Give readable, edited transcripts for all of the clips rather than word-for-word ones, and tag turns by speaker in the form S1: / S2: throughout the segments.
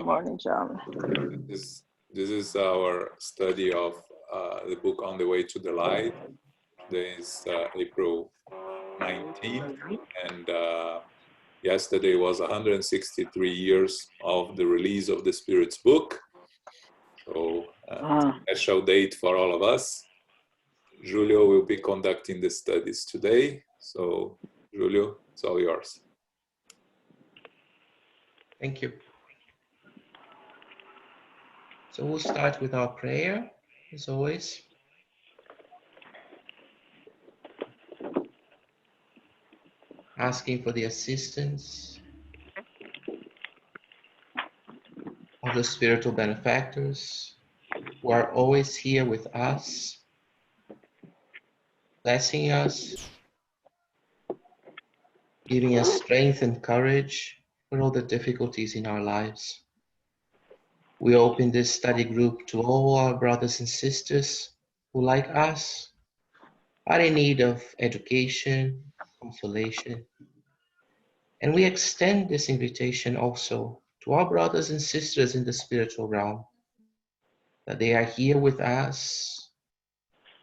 S1: morning, John.
S2: This is our study of the book On the Way to the Light. Today is April 19th, and yesterday was 163 years of the release of the Spirit's book. So a special date for all of us. Julio will be conducting the studies today. So Julio, it's all yours.
S3: Thank you. So we'll start with our prayer, as always. Asking for the assistance of the spiritual benefactors who are always here with us, blessing us, giving us strength and courage for all the difficulties in our lives. We open this study group to all our brothers and sisters who, like us, are in need of education, consolation. And we extend this invitation also to our brothers and sisters in the spiritual realm, that they are here with us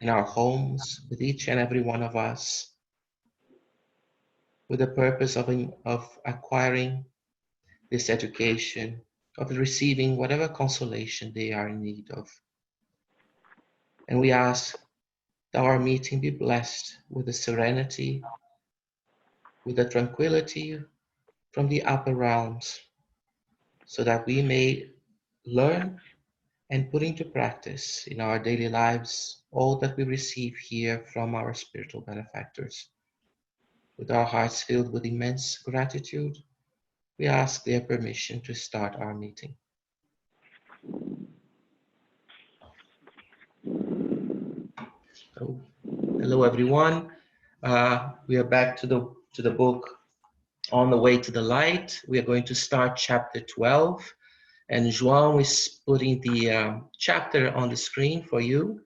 S3: in our homes, with each and every one of us, with the purpose of acquiring this education, of receiving whatever consolation they are in need of. And we ask that our meeting be blessed with the serenity, with the tranquility from the upper realms, so that we may learn and put into practice in our daily lives all that we receive here from our spiritual benefactors. With our hearts filled with immense gratitude, we ask their permission to start our meeting. So, hello everyone. We are back to the book On the Way to the Light. We are going to start chapter 12, and João is putting the chapter on the screen for you.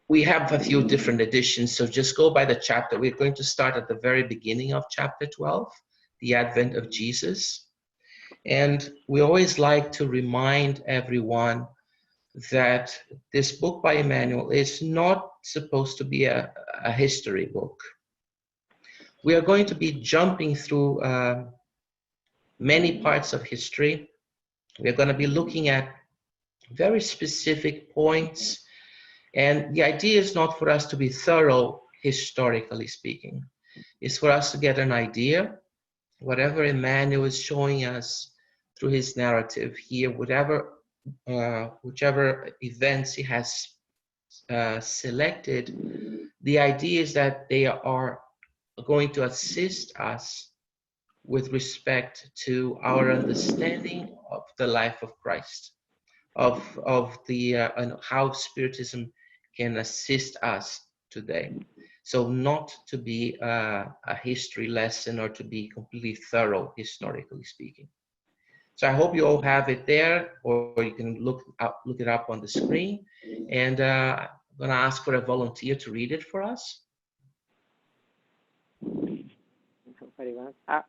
S3: We have a few different editions, so just go by the chapter. We're going to start at the very beginning of chapter 12, the Advent of Jesus. And we always like to remind everyone that this book by Emmanuel is not supposed to be a history book. We are going to be jumping through many parts of history. We are going to be looking at very specific points. And the idea is not for us to be thorough, historically speaking. It's for us to get an idea, whatever Emmanuel is showing us through his narrative here, whichever events he has selected. The idea is that they are going to assist us with respect to our understanding of the life of Christ, of the and how Spiritism can assist us today. So not to be a history lesson or to be completely thorough, historically speaking. So I hope you all have it there, or you can look it up on the screen. And I'm going to ask for a volunteer to read it for us.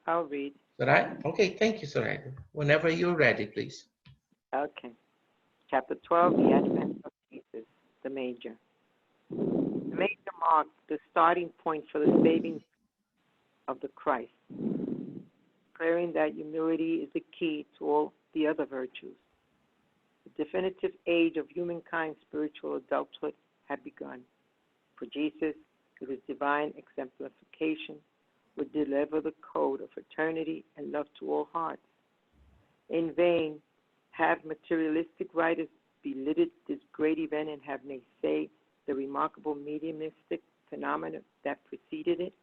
S4: I'll read.
S3: Sarai? Okay, thank you, Sarai. Whenever you're ready, please.
S4: Okay. Chapter 12, the Advent of Jesus, the Major. The Major marked the starting point for the saving of the Christ, declaring that humility is the key to all the other virtues. The definitive age of humankind's spiritual adulthood had begun. For Jesus, with his divine exemplification, would deliver the code of fraternity and love to all hearts. In vain have materialistic writers belittled this great event and have naysayed the remarkable mediumistic phenomena that preceded it.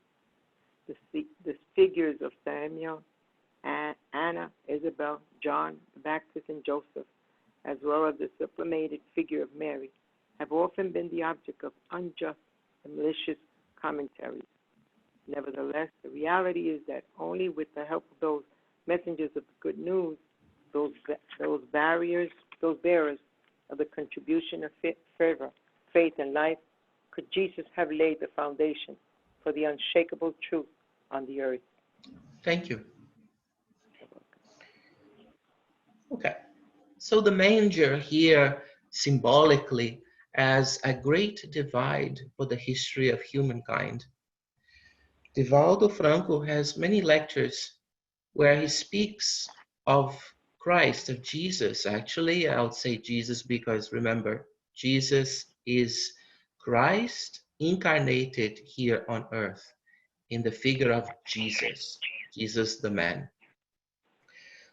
S4: The figures of Samuel, Anna, Isabel, John the Baptist, and Joseph, as well as the sublimated figure of Mary, have often been the object of unjust and malicious commentaries. Nevertheless, the reality is that only with the help of those messengers of the good news, those bearers of the contribution of fervor, faith, and life, could Jesus have laid the foundation for the unshakable truth on the earth.
S3: Thank you. Okay, so the manger here symbolically as a great divide for the history of humankind. Divaldo Franco has many lectures where he speaks of Christ, of Jesus. Actually, I would say Jesus because remember, Jesus is Christ incarnated here on earth in the figure of Jesus, Jesus the man.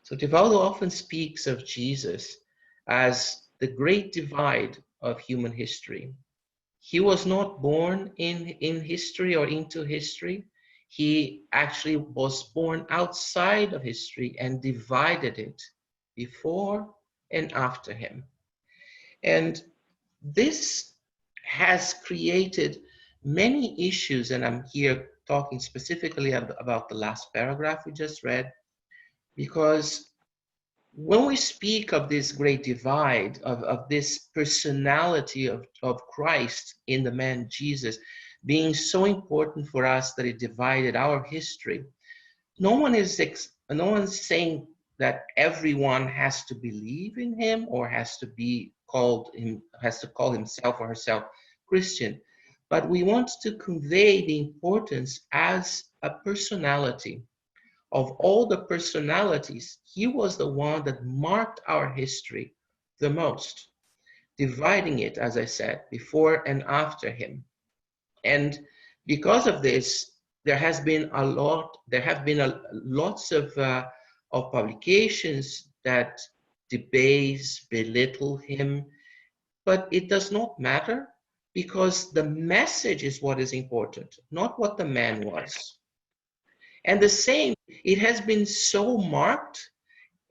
S3: So Divaldo often speaks of Jesus as the great divide of human history. He was not born in history or into history. He actually was born outside of history and divided it before and after him. And this has created many issues, and I'm here talking specifically about the last paragraph we just read, because when we speak of this great divide, of this personality of Christ in the man Jesus being so important for us that it divided our history, no one is saying that everyone has to believe in him or has to call himself or herself Christian. But we want to convey the importance as a personality. Of all the personalities, he was the one that marked our history the most, dividing it, as I said, before and after him. And because of this, there have been lots of publications that debase, belittle him, but it does not matter because the message is what is important, not what the man was. And the same, it has been so marked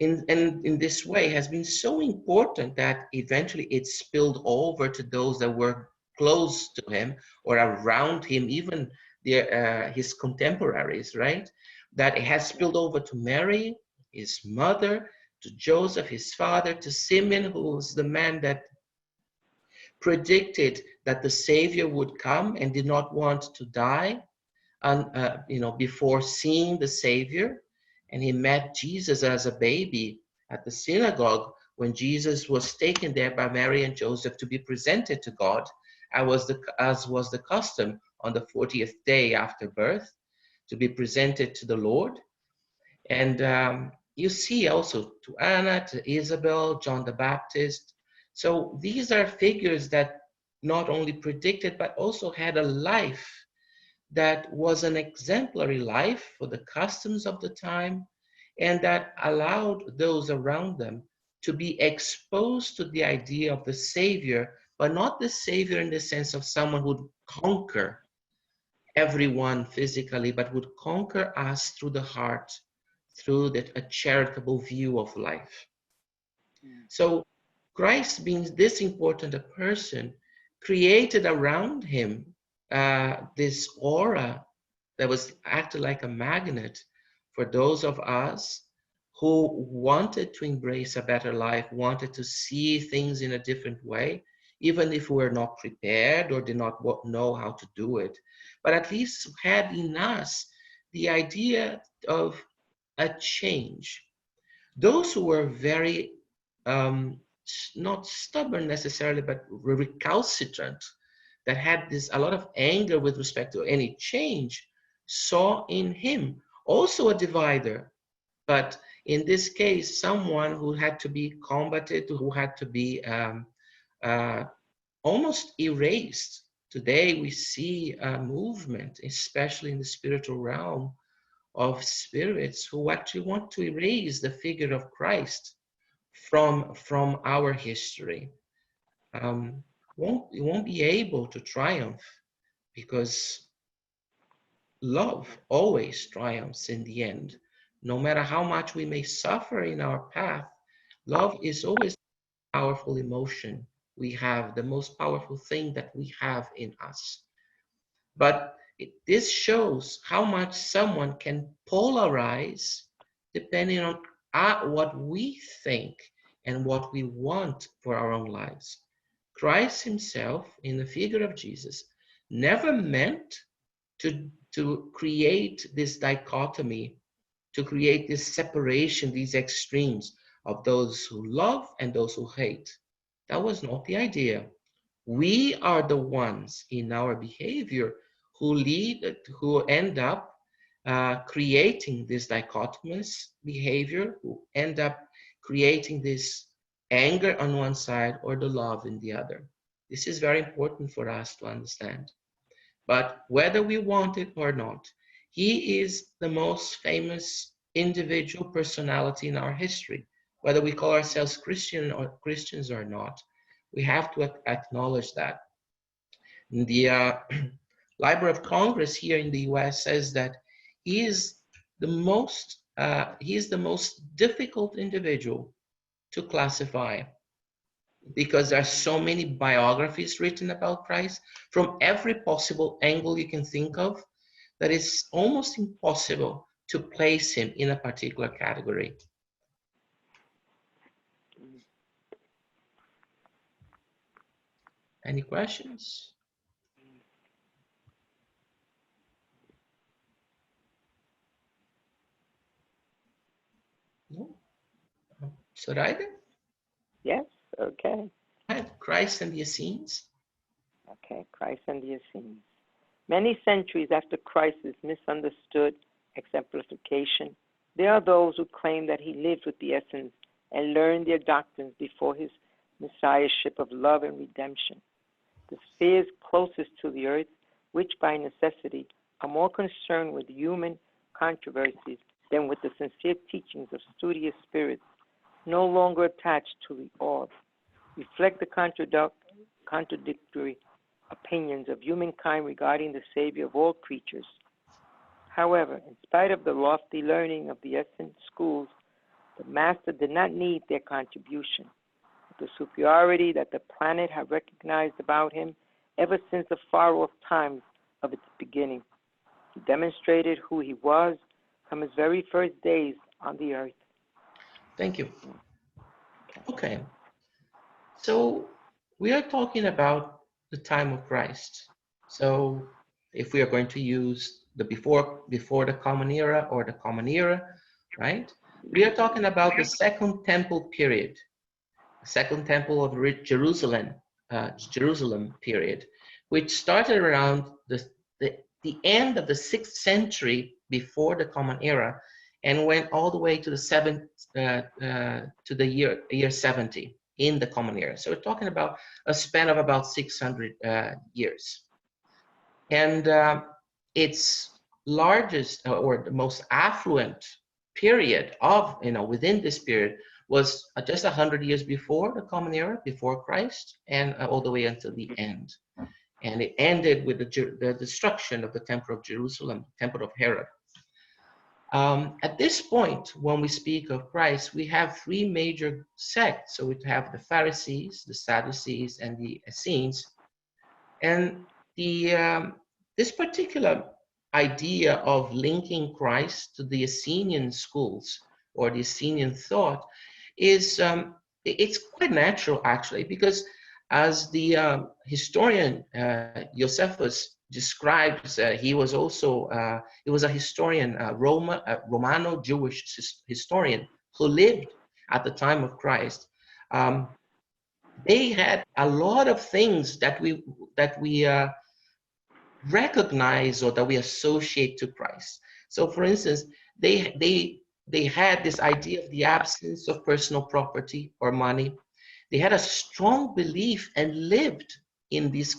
S3: in this way, has been so important that eventually it spilled over to those that were close to him or around him, even his contemporaries, right? That it has spilled over to Mary, his mother, to Joseph, his father, to Simeon, who was the man that predicted that the Savior would come and did not want to die before seeing the Savior. And he met Jesus as a baby at the synagogue when Jesus was taken there by Mary and Joseph to be presented to God, as was the custom on the 40th day after birth, to be presented to the Lord. And you see also to Anna, to Isabel, John the Baptist. So these are figures that not only predicted, but also had a life that was an exemplary life for the customs of the time, and that allowed those around them to be exposed to the idea of the Savior, but not the Savior in the sense of someone who would conquer everyone physically, but would conquer us through the heart, through a charitable view of life. So Christ, being this important a person, created around him this aura that was acted like a magnet for those of us who wanted to embrace a better life, wanted to see things in a different way, even if we were not prepared or did not know how to do it, but at least had in us the idea of a change. Those who were very, not stubborn necessarily, but recalcitrant, that had a lot of anger with respect to any change, saw in him also a divider, but in this case, someone who had to be combated, who had to be uh, almost erased. Today we see a movement, especially in the spiritual realm, of spirits who actually want to erase the figure of Christ from our history. Won't be able to triumph because love always triumphs in the end. No matter how much we may suffer in our path, love is always a powerful emotion we have, the most powerful thing that we have in us. But this shows how much someone can polarize depending on what we think and what we want for our own lives. Christ himself, in the figure of Jesus, never meant to create this dichotomy, to create this separation, these extremes of those who love and those who hate. That was not the idea. We are the ones in our behavior who end up creating this dichotomous behavior, who end up creating this anger on one side or the love in the other. This is very important for us to understand. But whether we want it or not, he is the most famous individual personality in our history. Whether we call ourselves Christians or not, we have to acknowledge that. The Library of Congress here in the U.S. says that he is he is the most difficult individual to classify because there are so many biographies written about Christ from every possible angle you can think of that it's almost impossible to place him in a particular category. Any questions? No? Zoraida?
S4: Yes, okay.
S3: Christ and the Essenes?
S4: Okay, Christ and the Essenes. Many centuries after Christ's misunderstood exemplification, there are those who claim that he lived with the Essenes and learned their doctrines before his messiahship of love and redemption. The spheres closest to the earth, which by necessity are more concerned with human controversies than with the sincere teachings of studious spirits, no longer attached to the orb, reflect the contradictory opinions of humankind regarding the Savior of all creatures. However, in spite of the lofty learning of the Essene schools, the Master did not need their contribution. The superiority that the planet had recognized about him ever since the far-off times of its beginning. He demonstrated who he was from his very first days on the earth.
S3: Thank you. Okay. So we are talking about the time of Christ. So if we are going to use the before the common era or the common era, right? We are talking about the Second Temple period, the Second Temple of Jerusalem, Jerusalem period, which started around the end of the 6th century before the common era and went all the way to the year 70 in the common era. So we're talking about a span of about 600 years. And its largest or the most affluent period of, within this period was just 100 years before the common era, before Christ, and all the way until the end. And it ended with the destruction of the Temple of Jerusalem, Temple of Herod. At this point, when we speak of Christ, we have three major sects. So we have the Pharisees, the Sadducees, and the Essenes. And this particular idea of linking Christ to the Essenian schools or the Essenian thought is it's quite natural, actually, because as the historian Josephus describes, he was a historian, Romano-Jewish historian who lived at the time of Christ. They had a lot of things that we recognize or that we associate to Christ. So, for instance, they had this idea of the absence of personal property or money. They had a strong belief and lived in this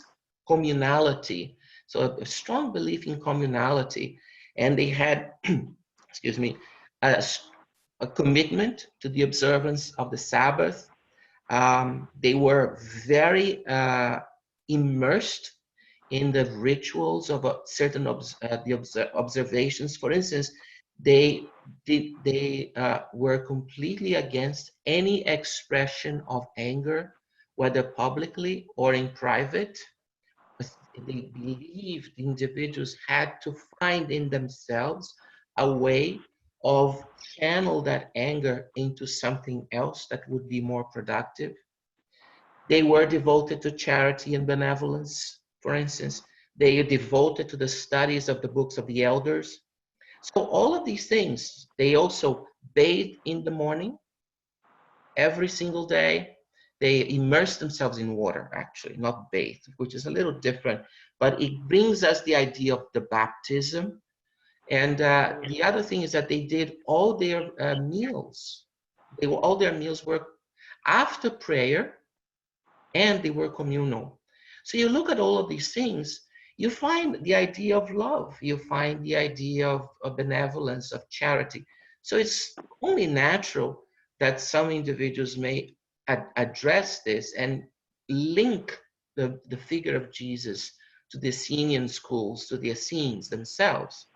S3: communality. So a strong belief in communality, and they had, excuse me, a commitment to the observance of the Sabbath. They were very immersed in the rituals of certain observations. For instance, they were completely against any expression of anger, whether publicly or in private. They believed the individuals had to find in themselves a way of channel that anger into something else that would be more productive. They were devoted to charity and benevolence. For instance, they are devoted to the studies of the books of the elders. So all of these things, they also bathed in the morning. every single day. They immerse themselves in water, actually, not bathe, which is a little different, but it brings us the idea of the baptism. And the other thing is that they did all their meals. All their meals were after prayer, and they were communal. So you look at all of these things, you find the idea of love, you find the idea of benevolence, of charity. So it's only natural that some individuals may address this and link the figure of Jesus to the Essenian schools, to the Essenes themselves.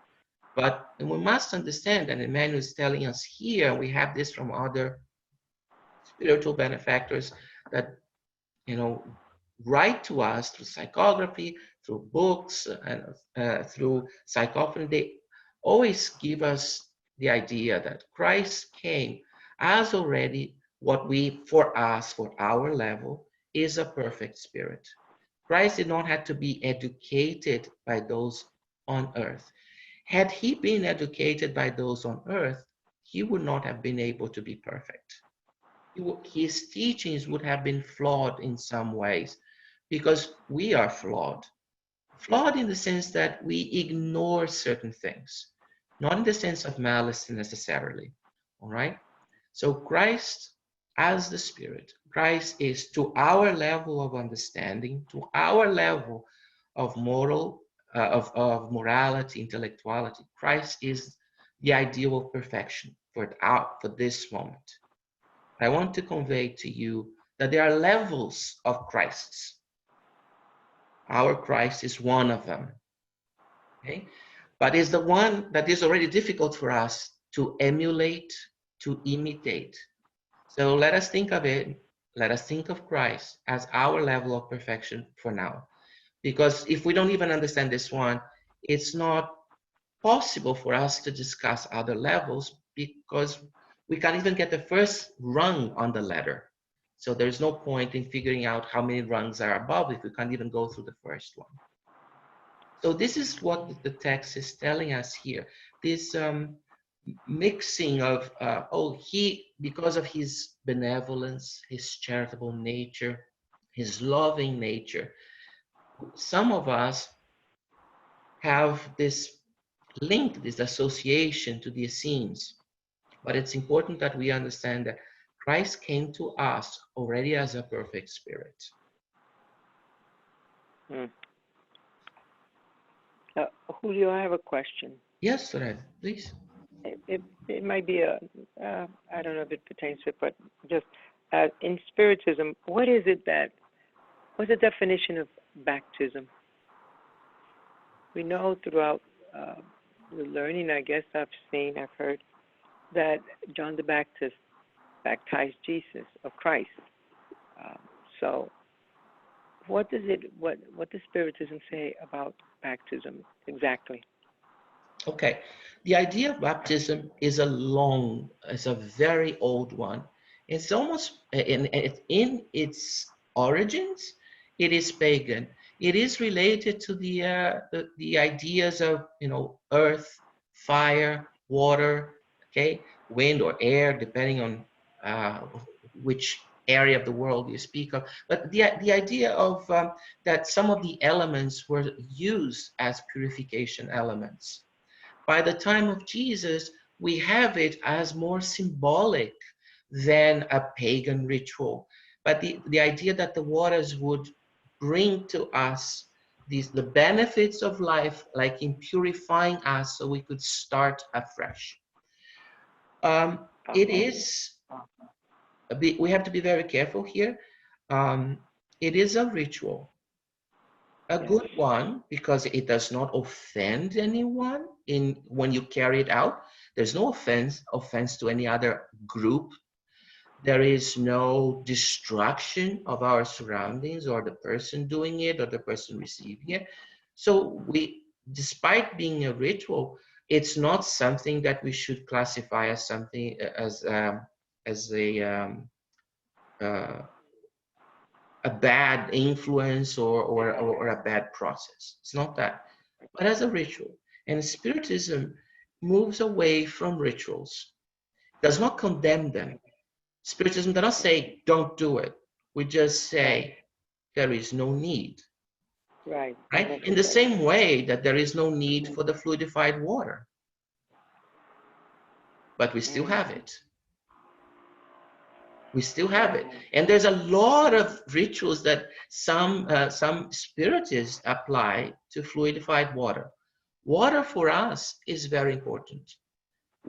S3: But we must understand, and Emmanuel is telling us here, we have this from other spiritual benefactors, that write to us through psychography, through books, and through psychophony. They always give us the idea that Christ came as already what we, for us, for our level, is a perfect spirit. Christ did not have to be educated by those on earth. Had he been educated by those on earth, he would not have been able to be perfect. His teachings would have been flawed in some ways, because we are flawed. Flawed in the sense that we ignore certain things, not in the sense of malice necessarily. All right? So Christ, as the Spirit, Christ is to our level of understanding, to our level of of morality, intellectuality. Christ is the ideal of perfection for this moment. I want to convey to you that there are levels of Christs. Our Christ is one of them, okay? But it's the one that is already difficult for us to emulate, to imitate. So let us think of it, let us think of Christ as our level of perfection for now. Because if we don't even understand this one, it's not possible for us to discuss other levels, because we can't even get the first rung on the ladder. So there's no point in figuring out how many rungs are above if we can't even go through the first one. So this is what the text is telling us here. This mixing of, because of his benevolence, his charitable nature, his loving nature, some of us have this link, this association to the Essenes. But it's important that we understand that Christ came to us already as a perfect spirit.
S4: Julio, I have a question.
S3: Yes, Red, please.
S4: It might be I don't know if it pertains to it, but just in Spiritism, what's the definition of baptism? We know throughout the learning, I guess I've heard, that John the Baptist baptized Jesus, of Christ. So what does Spiritism say about baptism exactly?
S3: Okay, the idea of baptism is a very old one. It's almost in its origins, it is pagan. It is related to the ideas of earth, fire, water, okay, wind or air, depending on which area of the world you speak of. But the idea of that some of the elements were used as purification elements. By the time of Jesus, we have it as more symbolic than a pagan ritual. But the idea that the waters would bring to us the benefits of life, like in purifying us so we could start afresh. It is, we have to be very careful here. It is a ritual. A good one, because it does not offend anyone when you carry it out. There's no offense to any other group. There is no destruction of our surroundings or the person doing it or the person receiving it. So despite being a ritual, it's not something that we should classify as something a bad influence or a bad process. It's not that, but as a ritual. And Spiritism moves away from rituals, does not condemn them, Spiritism does not say, don't do it. We just say, there is no need.
S4: Right.
S3: Right? In the same way that there is no need for the fluidified water. But we still have it. We still have it. And there's a lot of rituals that some spiritists apply to fluidified water. Water for us is very important.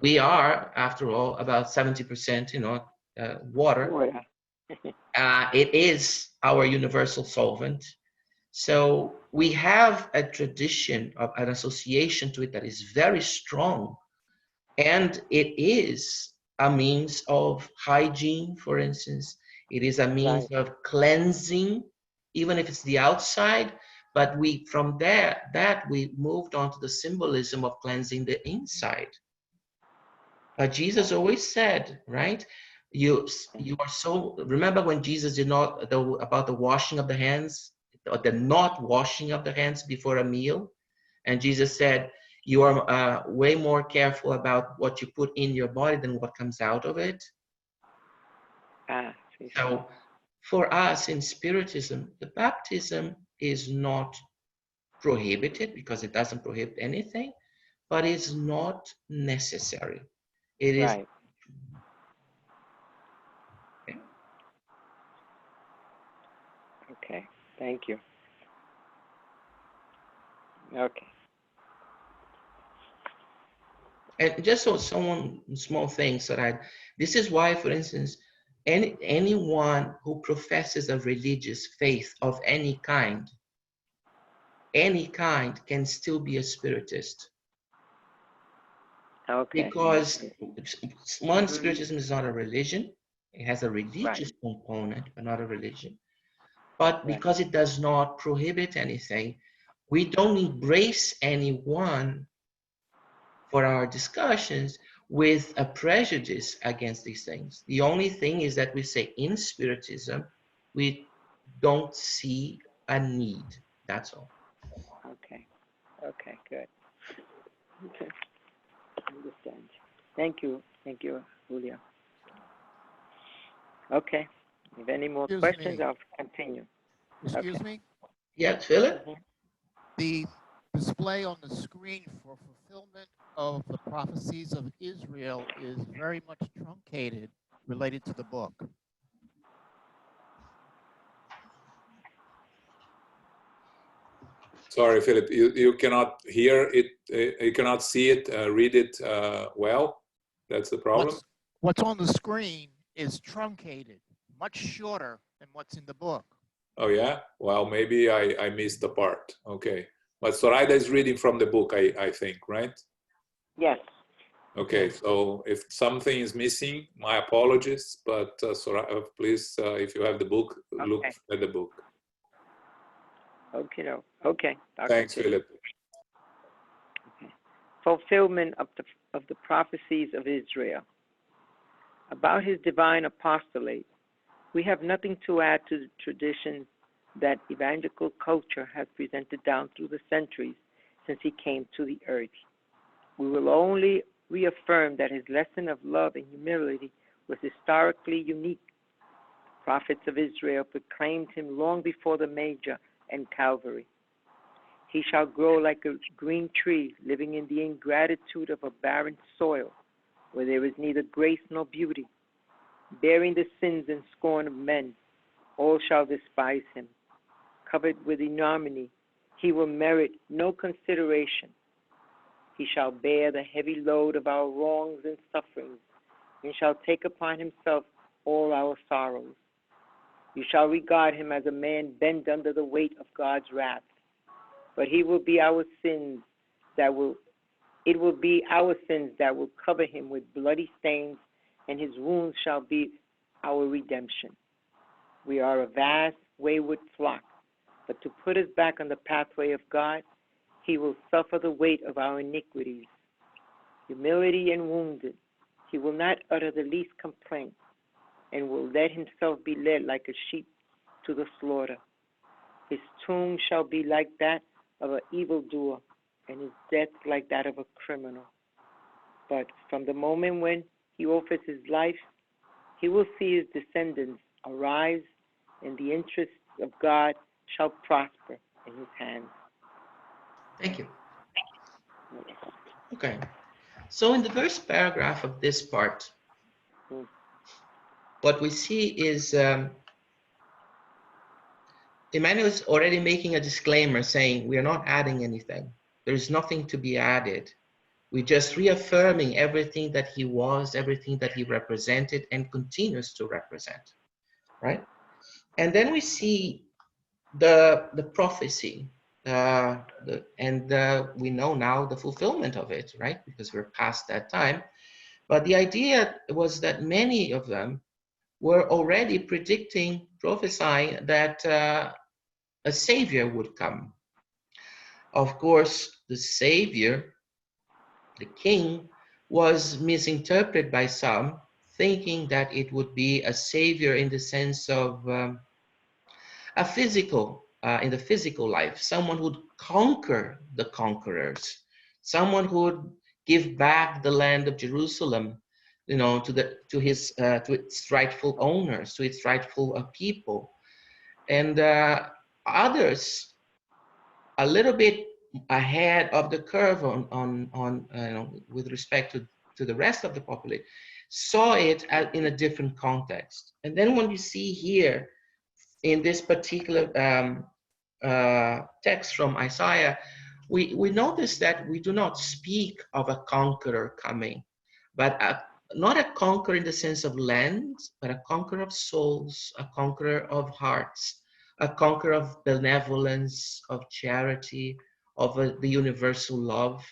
S3: We are, after all, about 70%, water. It is our universal solvent. So we have a tradition of an association to it that is very strong. And it is a means of hygiene, for instance. It is a means of cleansing, even if it's the outside. But from that we moved on to the symbolism of cleansing the inside. Jesus always said, right? You are so. Remember when Jesus did not about the washing of the hands, or the not washing of the hands before a meal, and Jesus said, you are way more careful about what you put in your body than what comes out of it. So for us in Spiritism, the baptism is not prohibited because it doesn't prohibit anything, but it's not necessary. It is.
S4: Okay, thank you. Okay.
S3: And just so someone small things that this is why, for instance, anyone who professes a religious faith of any kind can still be a spiritist.
S4: Okay.
S3: Because one, spiritism is not a religion. It has a religious component, but not a religion. But because it does not prohibit anything, we don't embrace anyone for our discussions with a prejudice against these things. The only thing is that we say in Spiritism, we don't see a need. That's all.
S4: Okay. Okay, good. Okay. Understand. Thank you. Thank you, Julio. Okay. If any more questions, I'll continue.
S1: Excuse me?
S3: Yeah, Philip?
S1: The display on the screen for fulfillment of the prophecies of Israel is very much truncated related to the book.
S2: Sorry, Philip, you cannot hear it, you cannot see it, read it well. That's the problem.
S1: What's on the screen is truncated, much shorter than what's in the book.
S2: Oh yeah? Well, maybe I missed the part. Okay. But Zoraida is reading from the book, I think, right?
S4: Yes.
S2: Okay, so if something is missing, my apologies, but Zoraida, please, if you have the book, look at the book.
S4: Okay, no. Okay.
S2: Thanks, Philip.
S4: Okay. Fulfillment of the prophecies of Israel. About his divine apostolate, we have nothing to add to the traditions that evangelical culture has presented down through the centuries since he came to the earth. We will only reaffirm that his lesson of love and humility was historically unique. The prophets of Israel proclaimed him long before the Major and Calvary. He shall grow like a green tree, living in the ingratitude of a barren soil, where there is neither grace nor beauty. Bearing the sins and scorn of men, all shall despise him. Covered with ignominy, he will merit no consideration. He shall bear the heavy load of our wrongs and sufferings, and shall take upon himself all our sorrows. You shall regard him as a man bent under the weight of God's wrath. But it will be our sins that will cover him with bloody stains, and his wounds shall be our redemption. We are a vast, wayward flock, but to put us back on the pathway of God, he will suffer the weight of our iniquities. Humility and wounded, he will not utter the least complaint, and will let himself be led like a sheep to the slaughter. His tomb shall be like that of an evildoer, and his death like that of a criminal. But from the moment when he offers his life, He will see his descendants arise, and the interests of God shall prosper in his hands.
S3: Thank you. Okay. So in the first paragraph of this part, what we see is Emmanuel is already making a disclaimer saying we are not adding anything. There is nothing to be added. We're just reaffirming everything that he was, everything that he represented and continues to represent, right? And then we see the prophecy, we know now the fulfillment of it, right? Because we're past that time. But the idea was that many of them were already predicting, prophesying that a savior would come. Of course, the savior, the king, was misinterpreted by some, thinking that it would be a savior in the sense of a physical, in the physical life, someone who would conquer the conquerors, someone who would give back the land of Jerusalem, you know, to its rightful owners, to its rightful people, and others a little bit ahead of the curve on you know, with respect to the rest of the population, saw it in a different context. And then when you see here in this particular text from Isaiah, we notice that we do not speak of a conqueror coming, but not a conqueror in the sense of land, but a conqueror of souls, a conqueror of hearts, a conqueror of benevolence, of charity, of the universal love.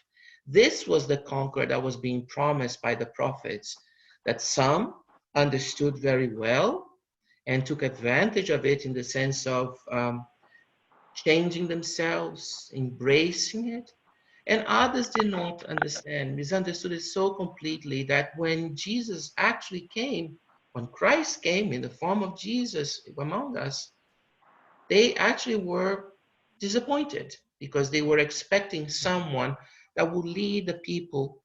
S3: This was the conqueror that was being promised by the prophets, that some understood very well and took advantage of it in the sense of changing themselves, embracing it, and others did not understand, misunderstood it so completely that when Jesus actually came, when Christ came in the form of Jesus among us, they actually were disappointed because they were expecting someone that would lead the people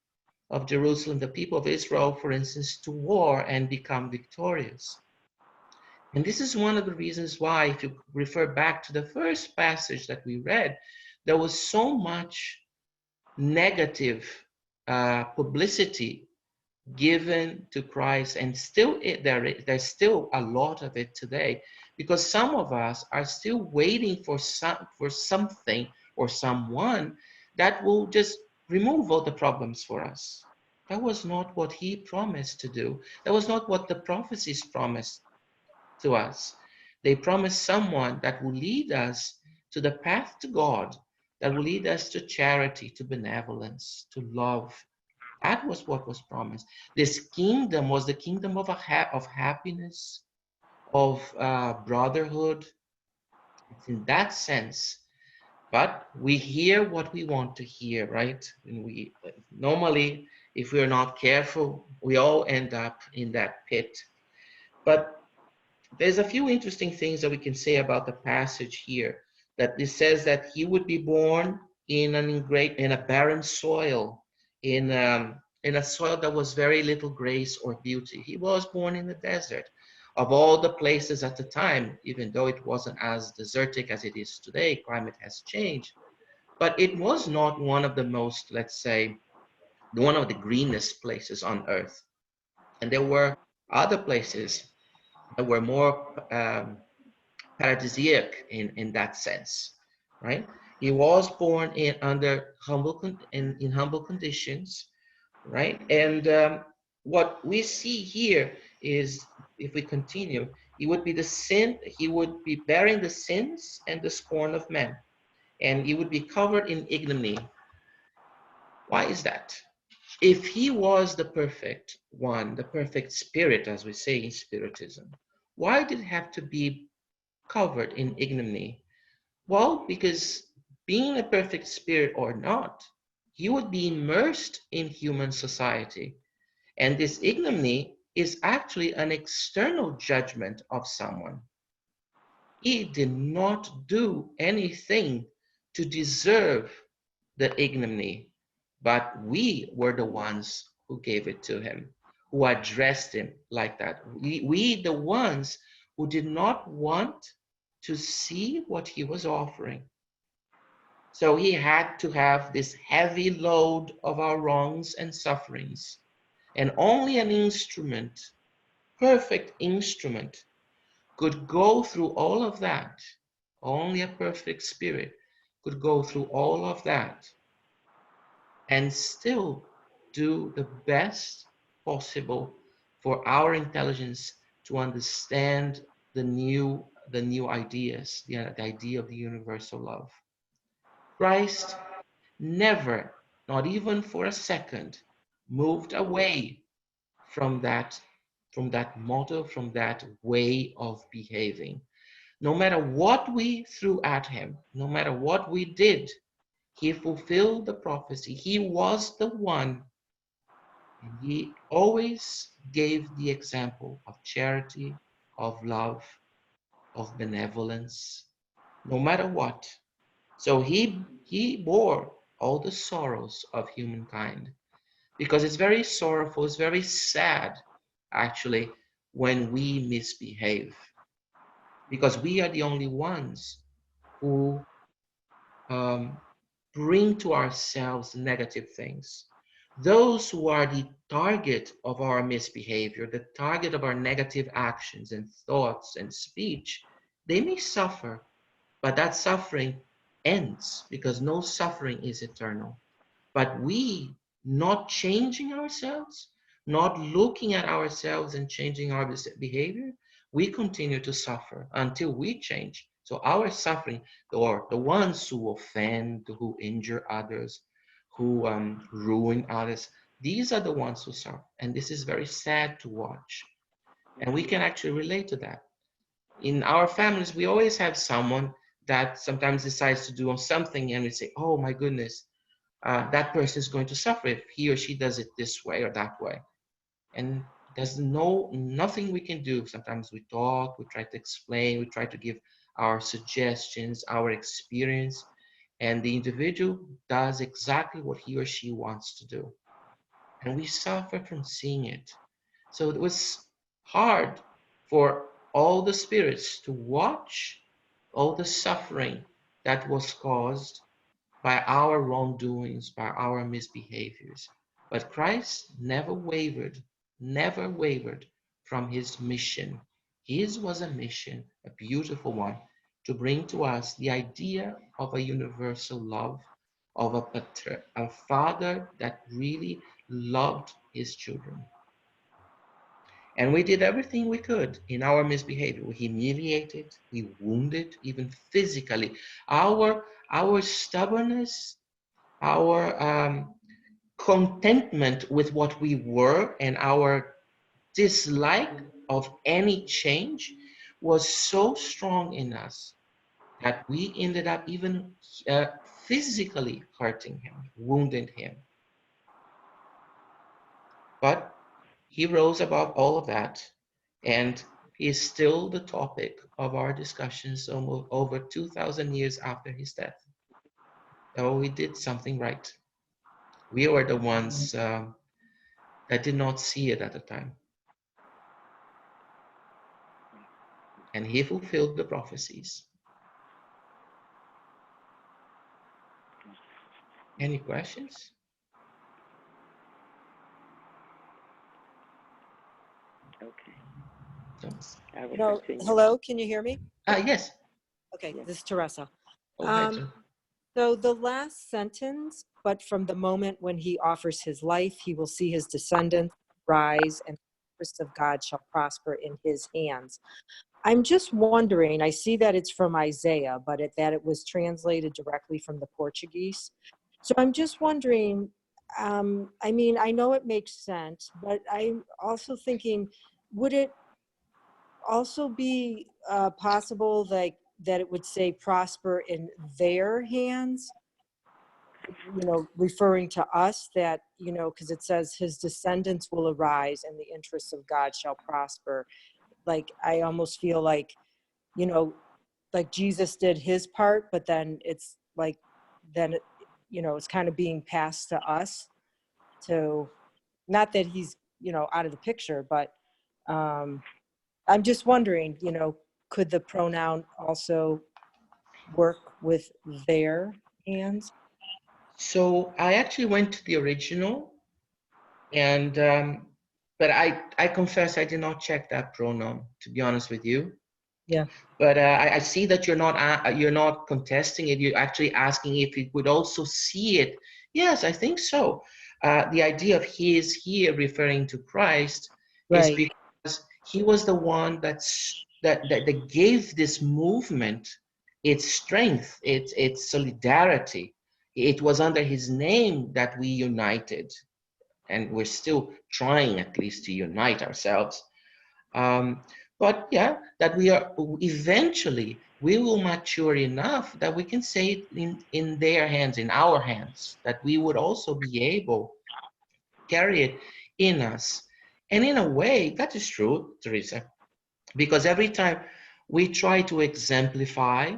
S3: of Jerusalem, the people of Israel, for instance, to war and become victorious. And this is one of the reasons why, if you refer back to the first passage that we read, there was so much negative publicity given to Christ, and still there's still a lot of it today, because some of us are still waiting for something or someone that will just remove all the problems for us. That was not what he promised to do. That was not what the prophecies promised to us. They promised someone that will lead us to the path to God, that will lead us to charity, to benevolence, to love. That was what was promised. This kingdom was the kingdom of happiness, of brotherhood. It's in that sense. But we hear what we want to hear, right? And we normally, if we're not careful, we all end up in that pit. But there's a few interesting things that we can say about the passage here. That it says that he would be born in a barren soil, in a soil that was very little grace or beauty. He was born in the desert. Of all the places at the time, even though it wasn't as desertic as it is today, climate has changed. But it was not one of the most, let's say, one of the greenest places on earth. And there were other places that were more paradisiac in that sense, right? He was born under in humble conditions, right? And what we see here is, if we continue, he would be bearing the sins and the scorn of men, and he would be covered in ignominy. Why is that? If he was the perfect one, the perfect spirit, as we say in Spiritism, why did it have to be covered in ignominy? Well, because being a perfect spirit or not, he would be immersed in human society. And this ignominy is actually an external judgment of someone. He did not do anything to deserve the ignominy, but we were the ones who gave it to him. who addressed him like that. We the ones who did not want to see what he was offering. So he had to have this heavy load of our wrongs and sufferings. And only an instrument, perfect instrument, could go through all of that. Only a perfect spirit could go through all of that and still do the best possible for our intelligence to understand the new ideas, the idea of the universal love. Christ never, not even for a second, moved away from that motto, from that way of behaving. No matter what we threw at him, no matter what we did, he fulfilled the prophecy. He was the one, and he always gave the example of charity, of love, of benevolence, no matter what. So he bore all the sorrows of humankind, because it's very sorrowful, it's very sad, actually, when we misbehave, because we are the only ones who um, bring to ourselves negative things. Those who are the target of our misbehavior, the target of our negative actions and thoughts and speech, they may suffer, but that suffering ends, because no suffering is eternal. But we, not changing ourselves, not looking at ourselves and changing our behavior, we continue to suffer until we change. So our suffering, or the ones who offend, who injure others, who ruin others, these are the ones who suffer. And this is very sad to watch. And we can actually relate to that. In our families, we always have someone that sometimes decides to do something, and we say, oh my goodness, that person is going to suffer if he or she does it this way or that way. And there's nothing we can do. Sometimes we talk, we try to explain, we try to give our suggestions, our experience, and the individual does exactly what he or she wants to do. And we suffer from seeing it. So it was hard for all the spirits to watch all the suffering that was caused by our wrongdoings, by our misbehaviors. But Christ never wavered from his mission. His was a mission, a beautiful one, to bring to us the idea of a universal love, of a father that really loved his children. And we did everything we could in our misbehavior. We humiliated, we wounded, even physically. Our stubbornness, our contentment with what we were, and our dislike of any change was so strong in us that we ended up even physically hurting him, wounding him. But he rose above all of that, and he is still the topic of our discussions almost over 2,000 years after his death. So we did something right. We were the ones that did not see it at the time. And he fulfilled the prophecies. Any questions?
S4: Okay.
S3: No.
S4: I will
S5: No,
S4: continue.
S5: hello, can you hear me?
S3: Yes.
S5: Okay, this is Teresa.
S3: Okay. So,
S5: So the last sentence, but from the moment when he offers his life, he will see his descendants rise, and the interests of God shall prosper in his hands. I'm just wondering, I see that it's from Isaiah, but that it was translated directly from the Portuguese. So I'm just wondering, I mean, I know it makes sense, but I'm also thinking, would it also be possible that it would say prosper in their hands, referring to us, that, because it says his descendants will arise and the interests of God shall prosper. Like, I almost feel like, like Jesus did his part, but then it's like, then, it's kind of being passed to us, to, not that he's out of the picture. But I'm just wondering, could the pronoun also work with their hands?
S3: So I actually went to the original, and but I confess I did not check that pronoun, to be honest with you.
S5: Yeah.
S3: But I see that you're not contesting it. You're actually asking if it would also see it. Yes, I think so. The idea of he is here referring to Christ is
S5: Right.
S3: because he was the one that gave this movement its strength, its solidarity. It was under his name that we united, and we're still trying at least to unite ourselves. But yeah, that we are eventually we will mature enough that we can say it in their hands, in our hands, that we would also be able to carry it in us. And in a way, that is true, Teresa, because every time we try to exemplify,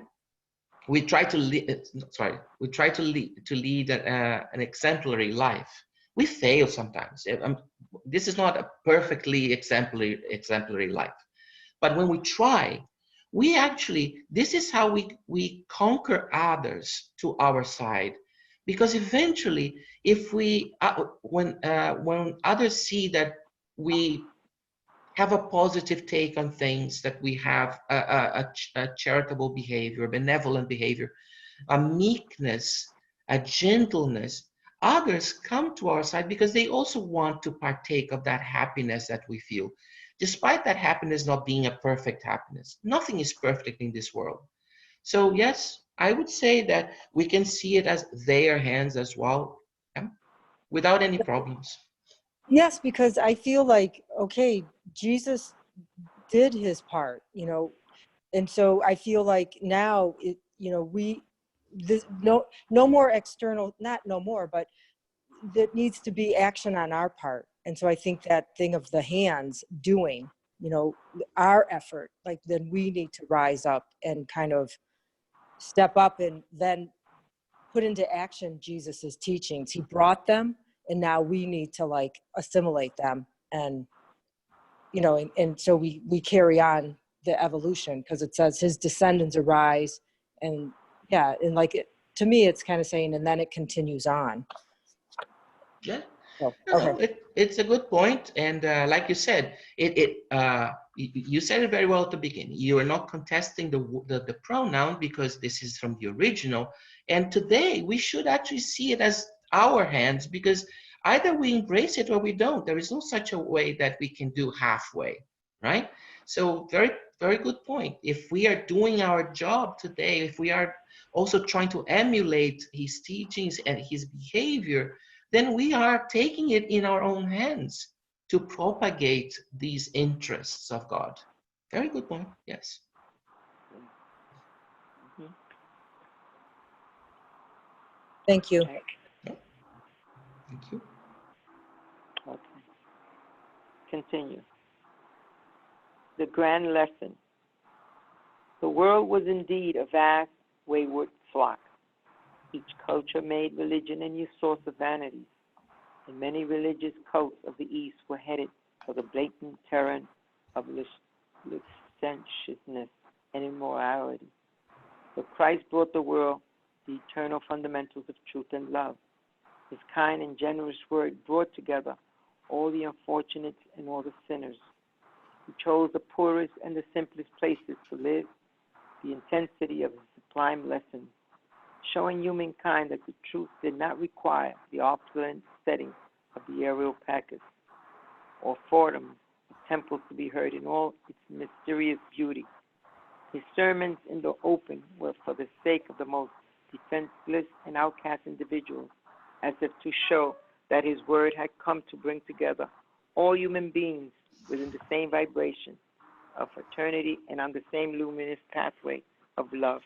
S3: we try to lead, we try to lead an exemplary life. We fail sometimes. This is not a perfectly exemplary life. But when we try, we actually, this is how we conquer others to our side. Because eventually, if we, when others see that we have a positive take on things, that we have a charitable behavior, benevolent behavior, a meekness, a gentleness, others come to our side because they also want to partake of that happiness that we feel. Despite that happiness not being a perfect happiness, nothing is perfect in this world. So yes, I would say that we can see it as their hands as well, yeah, without any problems.
S5: Yes, because I feel like, okay, Jesus did his part, and so I feel like now no more external, not no more, but that needs to be action on our part. And so I think that thing of the hands doing, our effort, like then we need to rise up and kind of step up and then put into action Jesus's teachings. He brought them, and now we need to like assimilate them, and and so we carry on the evolution, because it says his descendants arise, and yeah, and like to me it's kind of saying, and then it continues on.
S3: Yeah.
S5: So,
S3: No,
S5: okay.
S3: it's a good point, and like you said, you said it very well at the beginning. You are not contesting the pronoun because this is from the original, and today we should actually see it as our hands, because either we embrace it or we don't. There is no such a way that we can do halfway, right? So very, very good point. If we are doing our job today, if we are also trying to emulate his teachings and his behavior, then we are taking it in our own hands to propagate these interests of God. Very good point, yes.
S4: Mhm.
S5: Thank you.
S4: Okay.
S3: Thank you.
S4: Okay. Continue. The grand lesson. The world was indeed a vast, wayward flock. Each culture made religion a new source of vanity, and many religious cults of the East were headed for the blatant terror of licentiousness and immorality. But Christ brought the world the eternal fundamentals of truth and love. His kind and generous word brought together all the unfortunates and all the sinners. He chose the poorest and the simplest places to live, the intensity of his sublime lessons, showing humankind that the truth did not require the opulent setting of the aerial Pacus or fortums of temples to be heard in all its mysterious beauty. His sermons in the open were for the sake of the most defenseless and outcast individuals, as if to show that his word had come to bring together all human beings within the same vibration of fraternity and on the same luminous pathway of love.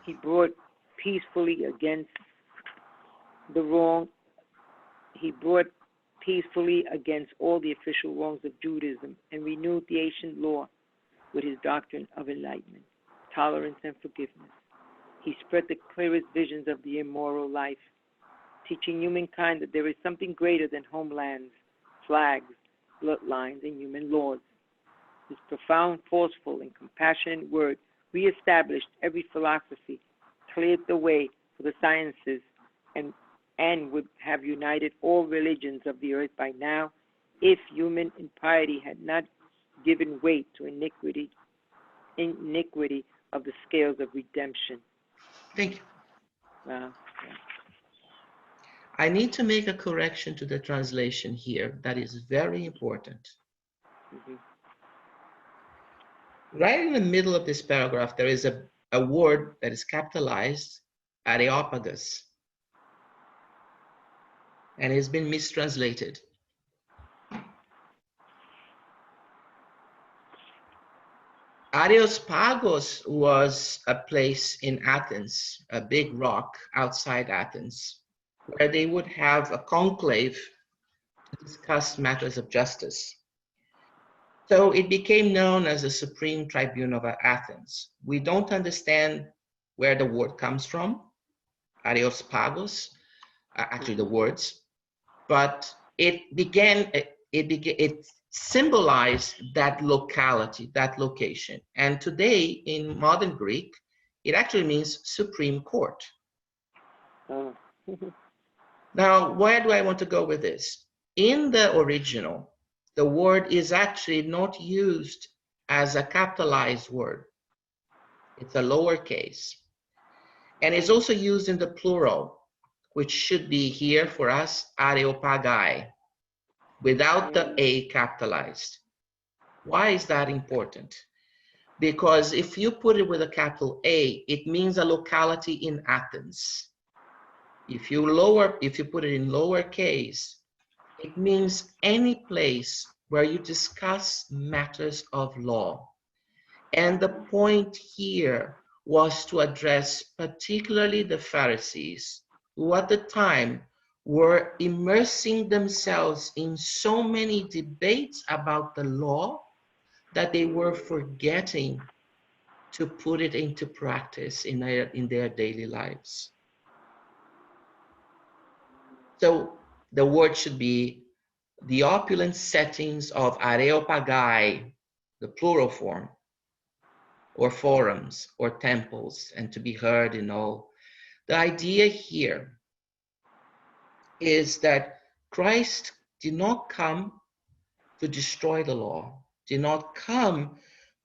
S4: He brought peacefully against the wrong. He brought peacefully against all the official wrongs of Judaism and renewed the ancient law with his doctrine of enlightenment, tolerance, and forgiveness. He spread the clearest visions of the immoral life, teaching humankind that there is something greater than homelands, flags, bloodlines, and human laws. His profound, forceful, and compassionate word reestablished every philosophy, cleared the way for the sciences, and would have united all religions of the earth by now if human impiety had not given weight to iniquity of the scales of redemption.
S3: Thank you.
S4: Wow.
S3: I need to make a correction to the translation here that is very important.
S4: Mm-hmm.
S3: Right in the middle of this paragraph, there is a word that is capitalized, Areopagus, and it's been mistranslated. Areospagos was a place in Athens, a big rock outside Athens, where they would have a conclave to discuss matters of justice. So it became known as the Supreme Tribunal of Athens. We don't understand where the word comes from, Areospagos, actually the words, but it symbolized that locality, that location. And today in modern Greek, it actually means Supreme Court.
S4: Oh.
S3: Now, where do I want to go with this? In the original, the word is actually not used as a capitalized word. It's a lowercase. And it's also used in the plural, which should be here for us, areopagai, without the A capitalized. Why is that important? Because if you put it with a capital A, it means a locality in Athens. If you put it in lowercase, it means any place where you discuss matters of law. And the point here was to address particularly the Pharisees, who at the time were immersing themselves in so many debates about the law that they were forgetting to put it into practice in their daily lives. So the word should be the opulent settings of areopagai, the plural form, or forums, or temples, and to be heard in all. The idea here is that Christ did not come to destroy the law, did not come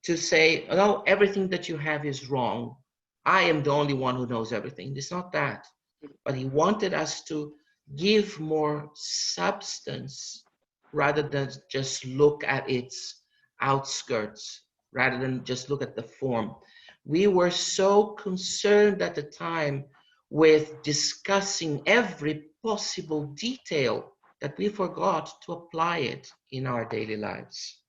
S3: to say, no, everything that you have is wrong. I am the only one who knows everything. It's not that. But he wanted us to give more substance rather than just look at its outskirts, rather than just look at the form. We were so concerned at the time with discussing every possible detail that we forgot to apply it in our daily lives.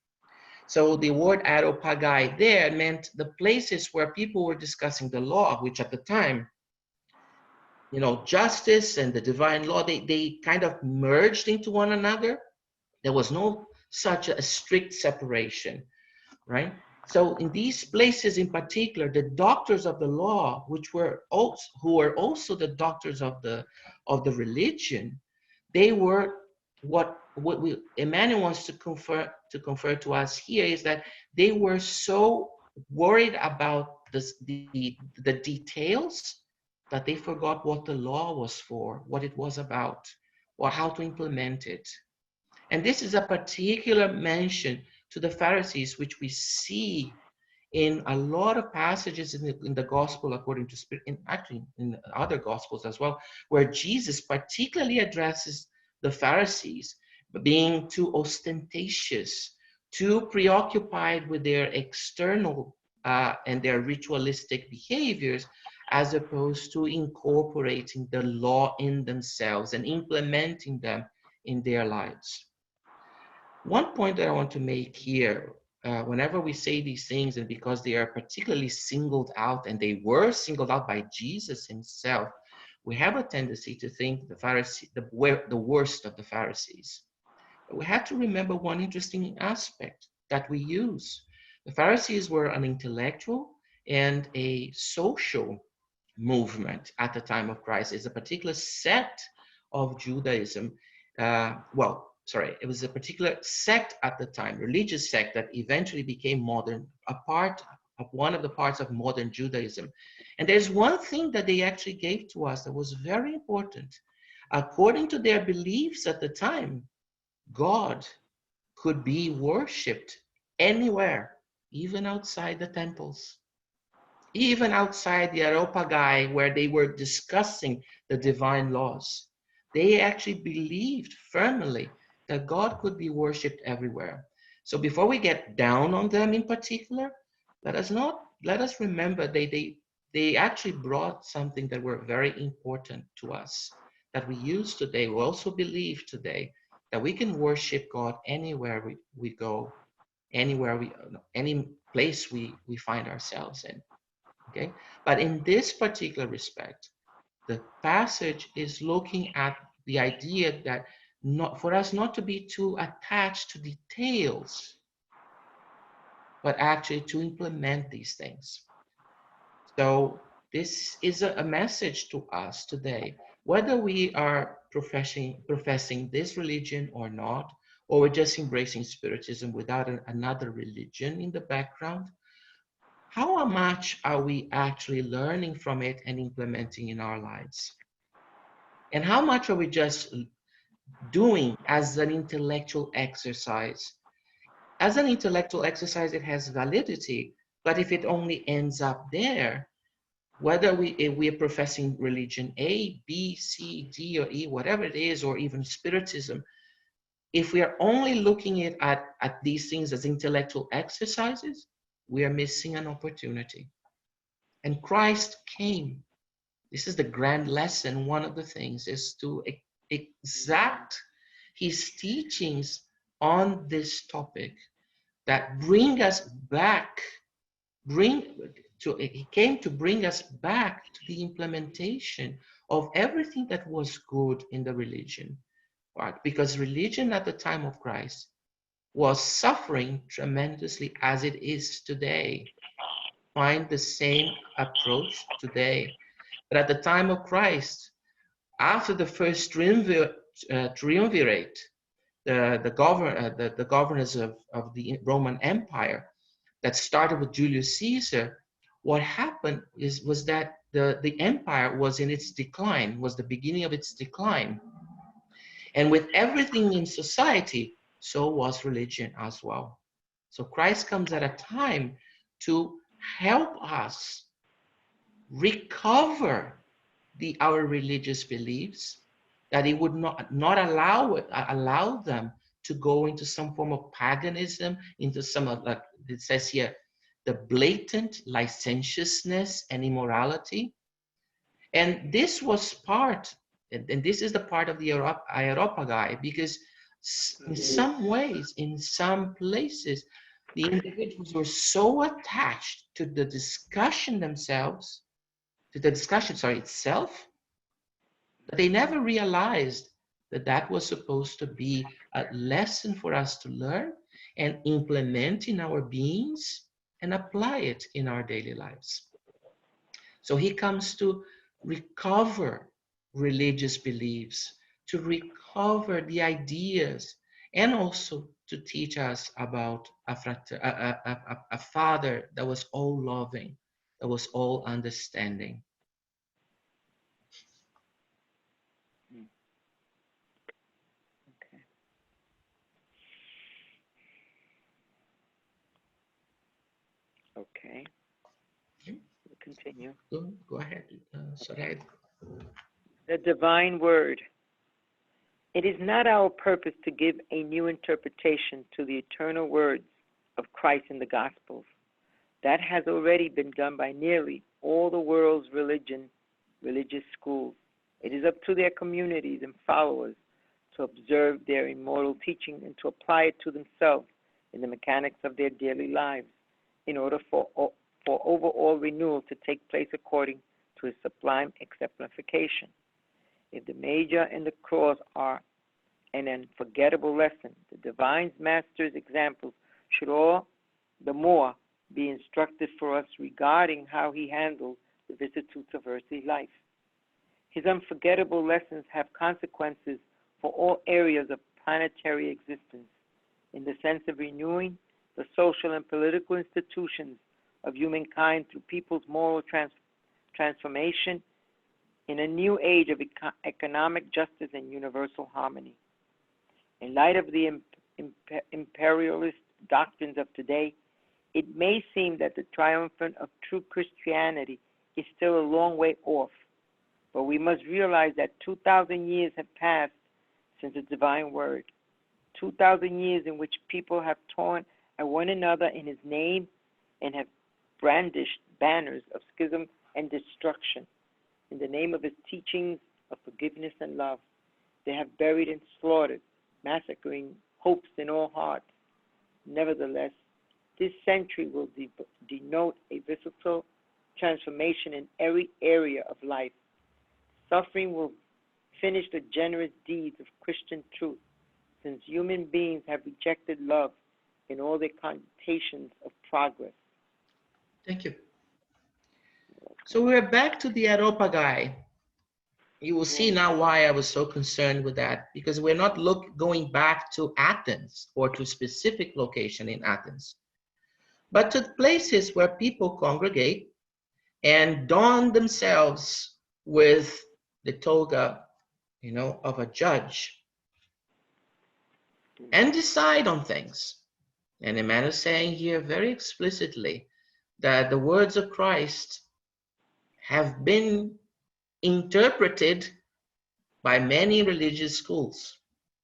S3: So the word areopagai there meant the places where people were discussing the law, which at the time, you know, justice and the divine law, they kind of merged into one another. There was no such a strict separation, right? So in these places in particular, the doctors of the law, who were also the doctors of the religion, they were what Emmanuel wants to confer to us here is that they were so worried about the details that they forgot what the law was for, what it was about, or how to implement it. And this is a particular mention to the Pharisees, which we see in a lot of passages in the gospel according to Spirit, actually in other gospels as well, where Jesus particularly addresses the Pharisees being too ostentatious, too preoccupied with their external and their ritualistic behaviors, as opposed to incorporating the law in themselves and implementing them in their lives. One point that I want to make here, whenever we say these things, and because they are particularly singled out, and they were singled out by Jesus himself, we have a tendency to think the worst of the Pharisees. But we have to remember one interesting aspect that we use. The Pharisees were an intellectual and a social movement at the time of Christ. It's a particular sect of Judaism. it was a particular sect at the time, religious sect, that eventually became modern, a part of one of the parts of modern Judaism. And there's one thing that they actually gave to us that was very important. According to their beliefs at the time, God could be worshipped anywhere, even outside the temples, even outside the Areopagus, where they were discussing the divine laws. They actually believed firmly that God could be worshipped everywhere. So before we get down on them in particular, let us remember they actually brought something that were very important to us, that we use today. We also believe today that we can worship God anywhere we go, anywhere any place we find ourselves in. Okay, but in this particular respect, the passage is looking at the idea that not for us not to be too attached to details, but actually to implement these things. So this is a message to us today, whether we are professing this religion or not, or we're just embracing spiritism without another religion in the background. How much are we actually learning from it and implementing in our lives? And how much are we just doing as an intellectual exercise? As an intellectual exercise, it has validity, but if it only ends up there, whether if we are professing religion A, B, C, D, or E, whatever it is, or even spiritism, if we are only looking at these things as intellectual exercises, we are missing an opportunity. And Christ came. This is the grand lesson. One of the things is to exact his teachings on this topic that bring us back, he came to bring us back to the implementation of everything that was good in the religion. Right? Because religion at the time of Christ was suffering tremendously as it is today. Find the same approach today. But at the time of Christ, after the first triumvirate, the governors of the Roman Empire that started with Julius Caesar, what happened was that the empire was in its decline, was the beginning of its decline. And with everything in society, so was religion as well. So Christ comes at a time to help us recover our religious beliefs, that he would not allow them to go into some form of paganism, into some of, like it says here, the blatant licentiousness and immorality. And this was part, and this is the part of the Areopagus, because in some ways, in some places, the individuals were so attached to the discussion themselves, to the discussion, itself, that they never realized that that was supposed to be a lesson for us to learn and implement in our beings and apply it in our daily lives. So he comes to recover religious beliefs, to recover the ideas, and also to teach us about a father that was all loving, that was all understanding.
S4: Okay. We'll continue.
S3: Go ahead. Sorry.
S4: The divine word. It is not our purpose to give a new interpretation to the eternal words of Christ in the Gospels. That has already been done by nearly all the world's religious schools. It is up to their communities and followers to observe their immortal teaching and to apply it to themselves in the mechanics of their daily lives in order for overall renewal to take place according to his sublime exemplification. If the major and the cross are an unforgettable lesson, the divine master's examples should all the more be instructive for us regarding how he handled the vicissitudes of earthly life. His unforgettable lessons have consequences for all areas of planetary existence in the sense of renewing the social and political institutions of humankind through people's moral transformation in a new age of economic justice and universal harmony. In light of the imperialist doctrines of today, it may seem that the triumphant of true Christianity is still a long way off, but we must realize that 2,000 years have passed since the divine word, 2,000 years in which people have torn at one another in his name and have brandished banners of schism and destruction. In the name of his teachings of forgiveness and love, they have buried and slaughtered, massacring hopes in all hearts. Nevertheless, this century will denote a visible transformation in every area of life. Suffering will finish the generous deeds of Christian truth, since human beings have rejected love in all their connotations of progress.
S3: Thank you. So we're back to the Areopagus. You will see now why I was so concerned with that, because we're not going back to Athens or to a specific location in Athens, but to places where people congregate and don themselves with the toga, of a judge and decide on things. And Emmanuel is saying here very explicitly that the words of Christ have been interpreted by many religious schools,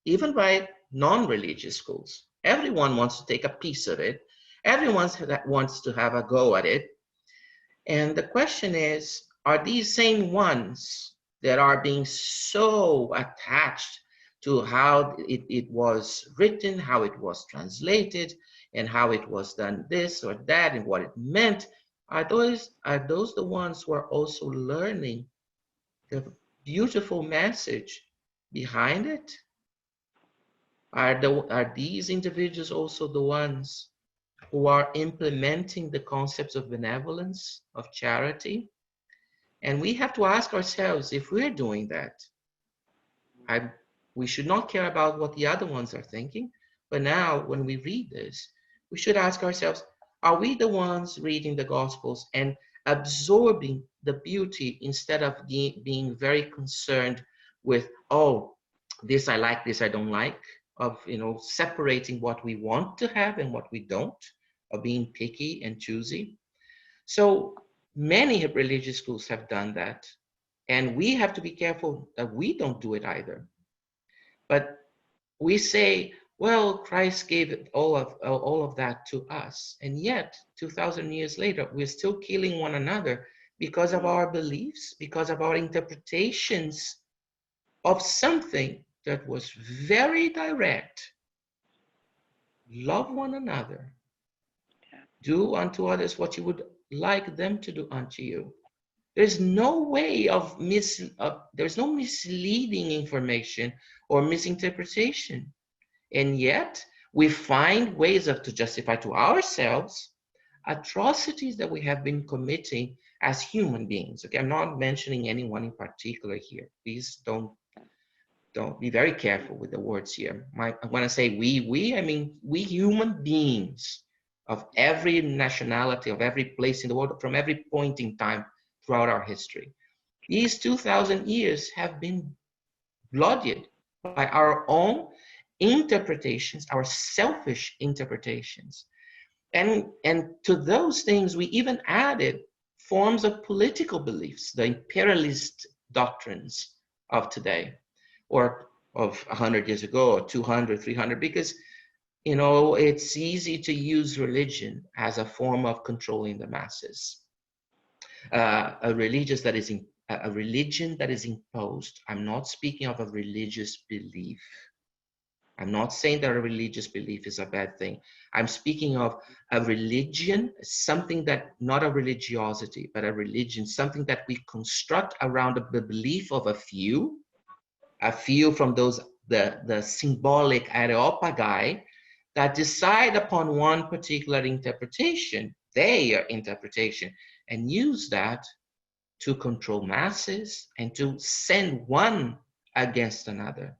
S3: even by non-religious schools. Everyone wants to take a piece of it. Everyone wants to have a go at it. And the question is, are these same ones that are being so attached to how it was written, how it was translated, and how it was done this or that, and what it meant, are those the ones who are also learning the beautiful message behind it? Are these individuals also the ones who are implementing the concepts of benevolence, of charity? And we have to ask ourselves, if we're doing that, we should not care about what the other ones are thinking, but now when we read this, we should ask ourselves, are we the ones reading the Gospels and absorbing the beauty instead of being very concerned with, oh, this I like, this I don't like, of separating what we want to have and what we don't, of being picky and choosy? So many religious schools have done that, and we have to be careful that we don't do it either. But we say, well, Christ gave all of that to us, and yet 2,000 years later, we're still killing one another because of our beliefs, because of our interpretations of something that was very direct. Love one another. Do unto others what you would like them to do unto you. There's no way of there's no misleading information or misinterpretation. And yet we find ways to justify to ourselves atrocities that we have been committing as human beings. Okay, I'm not mentioning anyone in particular here. Please don't be very careful with the words here. When I say we, I mean we human beings of every nationality, of every place in the world, from every point in time throughout our history. These 2,000 years have been bloodied by our own interpretations, our selfish interpretations. And to those things, we even added forms of political beliefs, the imperialist doctrines of today, or of 100 years ago, or 200, 300, because it's easy to use religion as a form of controlling the masses. A religion that is imposed. I'm not speaking of a religious belief. I'm not saying that a religious belief is a bad thing. I'm speaking of a religion, something that, not a religiosity, but a religion, something that we construct around the belief of a few from those, the symbolic Areopagus, that decide upon one particular interpretation, their interpretation, and use that to control masses and to send one against another.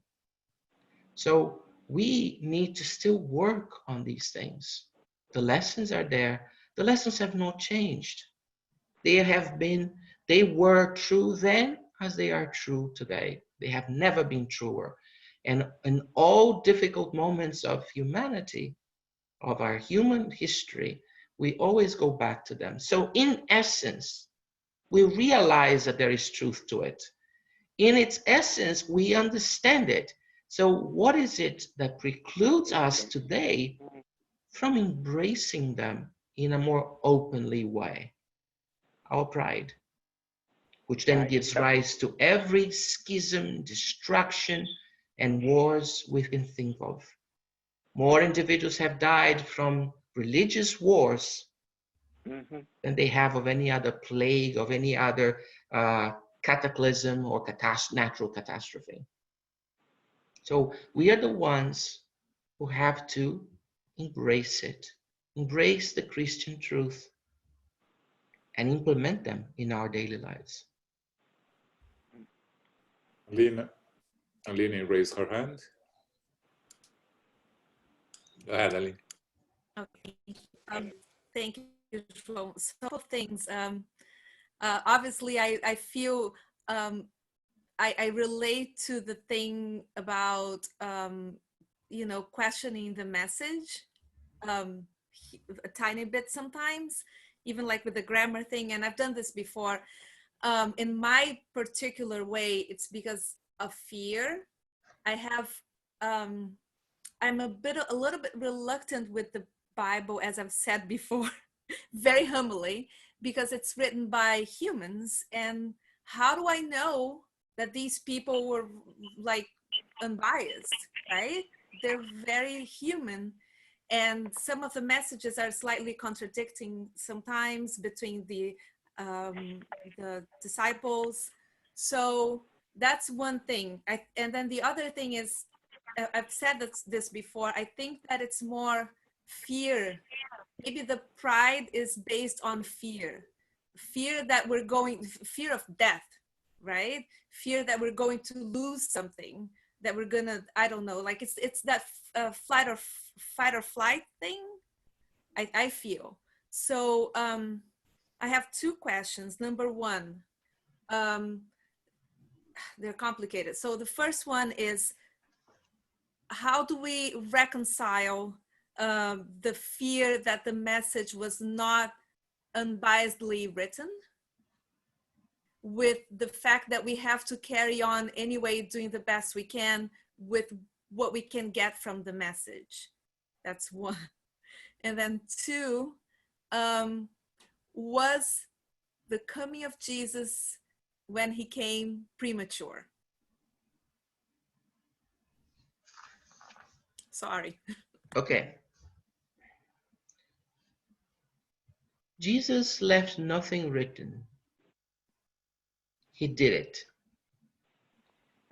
S3: So we need to still work on these things. The lessons are there. The lessons have not changed. They were true then as they are true today. They have never been truer. And in all difficult moments of humanity, of our human history, we always go back to them. So in essence, we realize that there is truth to it. In its essence, we understand it. So what is it that precludes us today from embracing them in a more openly way? Our pride, which then gives rise to every schism, destruction, and wars we can think of. More individuals have died from religious wars than they have of any other plague, of any other cataclysm or natural catastrophe. So we are the ones who have to embrace it, embrace the Christian truth, and implement them in our daily lives.
S2: Aline raised her hand. Go ahead, Aline.
S6: Okay. Thank you, João. Several things. Obviously, I feel I relate to the thing about questioning the message a tiny bit sometimes, even like with the grammar thing. And I've done this before. In my particular way, it's because of fear. I have. I'm a little bit reluctant with the Bible, as I've said before, very humbly, because it's written by humans. And how do I know that these people were like unbiased, right? They're very human. And some of the messages are slightly contradicting sometimes between the disciples. So that's one thing. And then the other thing is, I've said this before, I think that it's more fear. Maybe the pride is based on fear. Fear of death, right? Fear that we're going to lose something, that we're gonna, I don't know, like it's that fight or flight thing, I feel. So I have two questions. Number one, they're complicated. So the first one is, how do we reconcile the fear that the message was not unbiasedly written with the fact that we have to carry on anyway, doing the best we can with what we can get from the message? That's one. And then two, was the coming of Jesus when he came premature? Sorry.
S3: Okay. Jesus left nothing written. He did it.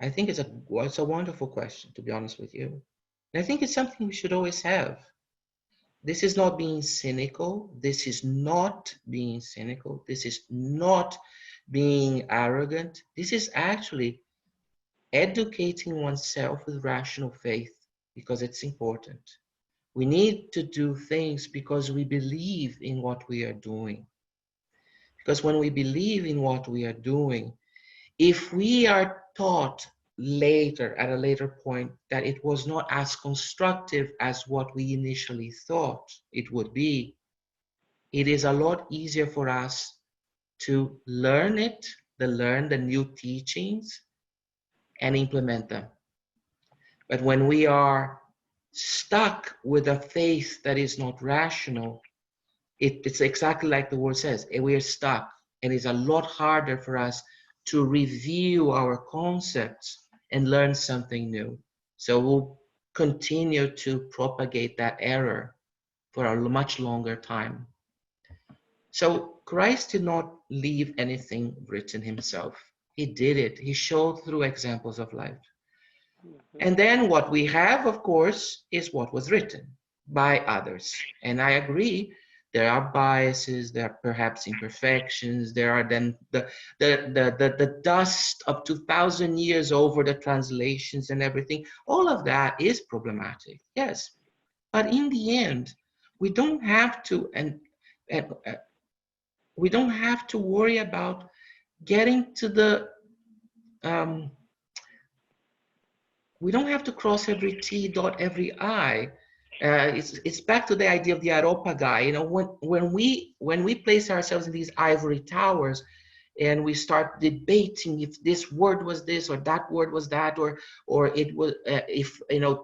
S3: I think it's a wonderful question, to be honest with you. And I think it's something we should always have. This is not being cynical. This is not being cynical. This is not being arrogant. This is actually educating oneself with rational faith, because it's important. We need to do things because we believe in what we are doing. Because when we believe in what we are doing, if we are taught later, at a later point, that it was not as constructive as what we initially thought it would be, it is a lot easier for us to learn the new teachings and implement them. But when we are stuck with a faith that is not rational, it's exactly like the word says, we are stuck, and it's a lot harder for us to review our concepts and learn something new. So we'll continue to propagate that error for a much longer time. So Christ did not leave anything written himself. He did it. He showed through examples of life. And then what we have, of course, is what was written by others. And I agree There are biases, there are perhaps imperfections, there are then the dust of 2,000 years over the translations and everything. All of that is problematic, yes. But in the end, we don't have to, we don't have to worry about getting to the, we don't have to cross every T, dot every I. It's back to the idea of the Areopagus. You know, when we place ourselves in these ivory towers, and we start debating if this word was this or that word was that, or it was if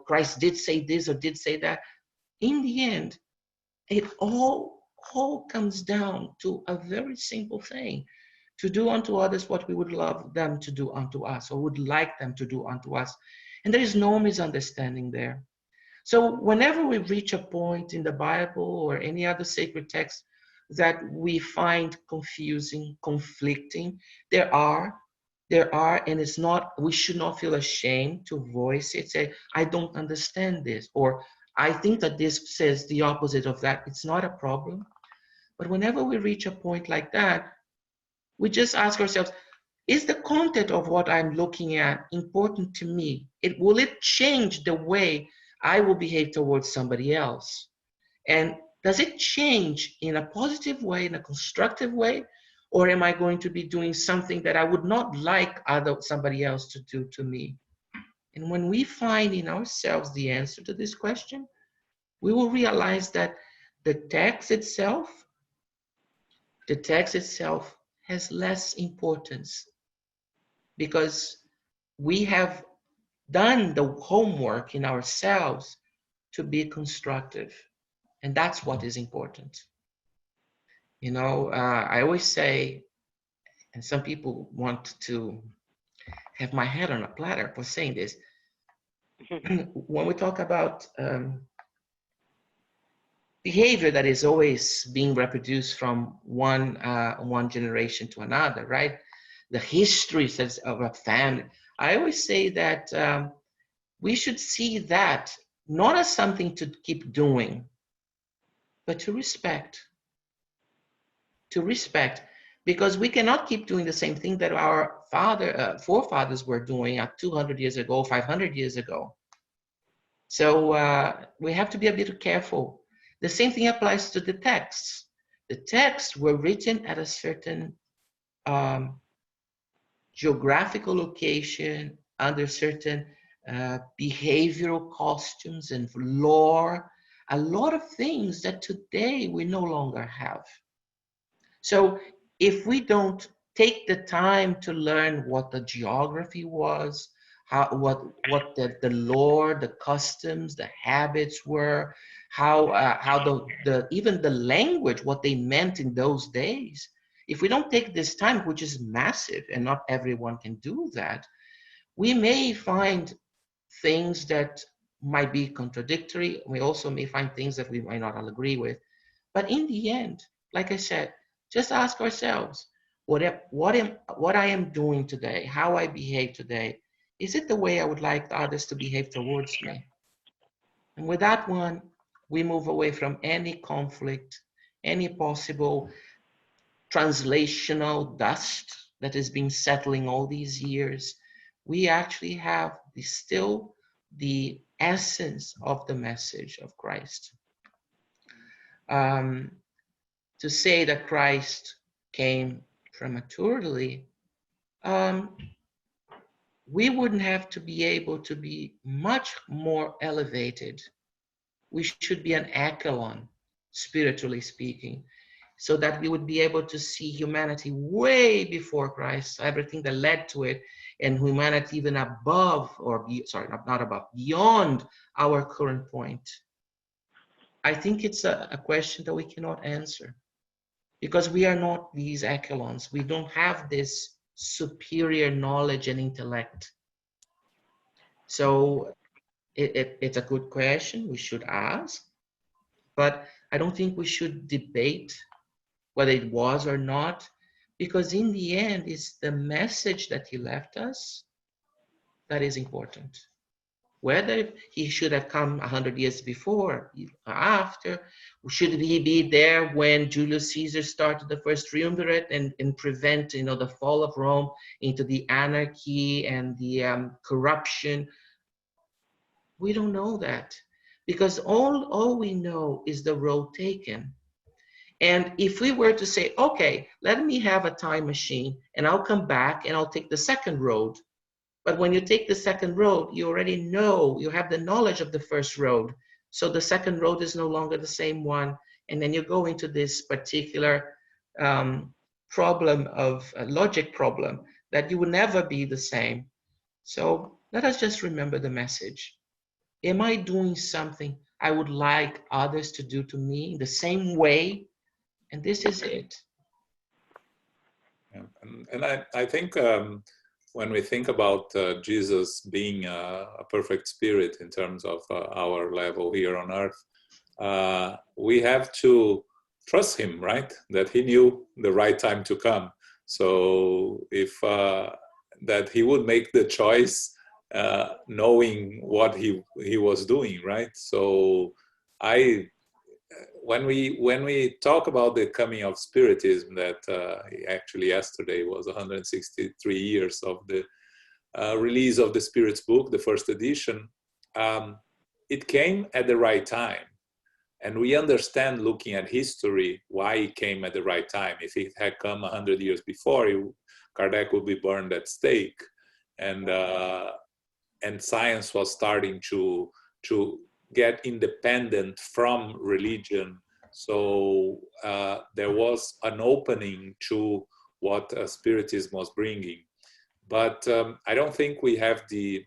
S3: Christ did say this or did say that. In the end, it all comes down to a very simple thing: to do unto others what we would love them to do unto us, or would like them to do unto us. And there is no misunderstanding there. So whenever we reach a point in the Bible or any other sacred text that we find confusing, conflicting, there are, and it's not, we should not feel ashamed to voice it, say, I don't understand this, or I think that this says the opposite of that. It's not a problem. But whenever we reach a point like that, we just ask ourselves, is the content of what I'm looking at important to me? Will it change the way I will behave towards somebody else? And does it change in a positive way, in a constructive way? Or am I going to be doing something that I would not like somebody else to do to me? And when we find in ourselves the answer to this question, we will realize that the text itself has less importance, because we have done the homework in ourselves to be constructive. And that's what is important. You know, I always say, and some people want to have my head on a platter for saying this, when we talk about behavior that is always being reproduced from one generation to another, right? The history says of a family. I always say that we should see that not as something to keep doing, but to respect. To respect, because we cannot keep doing the same thing that our forefathers were doing 200 years ago, 500 years ago. So we have to be a bit careful. The same thing applies to the texts. The texts were written at a certain geographical location, under certain behavioral costumes and lore, a lot of things that today we no longer have. So if we don't take the time to learn what the geography was, what the lore, the customs, the habits were, how even the language, what they meant in those days, if we don't take this time, which is massive, and not everyone can do that, we may find things that might be contradictory. We also may find things that we might not all agree with. But in the end, like I said, just ask ourselves, what I am doing today, how I behave today, is it the way I would like others to behave towards me? And with that one, we move away from any conflict, any possible translational dust that has been settling all these years. We actually have still the essence of the message of Christ. To say that Christ came prematurely, we wouldn't have to be able to be much more elevated. We should be an echelon, spiritually speaking, so that we would be able to see humanity way before Christ, everything that led to it, and humanity even above, not above, beyond our current point. I think it's a question that we cannot answer, because we are not these echelons. We don't have this superior knowledge and intellect. So it's a good question we should ask, but I don't think we should debate whether it was or not, because in the end, it's the message that he left us that is important. Whether he should have come 100 years before or after, should he be there when Julius Caesar started the first triumvirate and prevent, you know, the fall of Rome into the anarchy and the corruption? We don't know that, because all we know is the road taken. And if we were to say, okay, let me have a time machine and I'll come back and I'll take the second road. But when you take the second road, you already know, you have the knowledge of the first road. So the second road is no longer the same one. And then you go into this particular problem of a logic problem that you will never be the same. So let us just remember the message. Am I doing something I would like others to do to me the same way? And this is it.
S2: Yeah. And I think when we think about Jesus being a perfect spirit in terms of our level here on earth, we have to trust him, right? That he knew the right time to come. So if that he would make the choice knowing what he was doing, right? So when we talk about the coming of Spiritism, that actually yesterday was 163 years of the release of the Spirit's book, the first edition, it came at the right time. And we understand, looking at history, why it came at the right time. If it had come 100 years before, Kardec would be burned at stake. And science was starting to get independent from religion. So there was an opening to what Spiritism was bringing. But I don't think we have the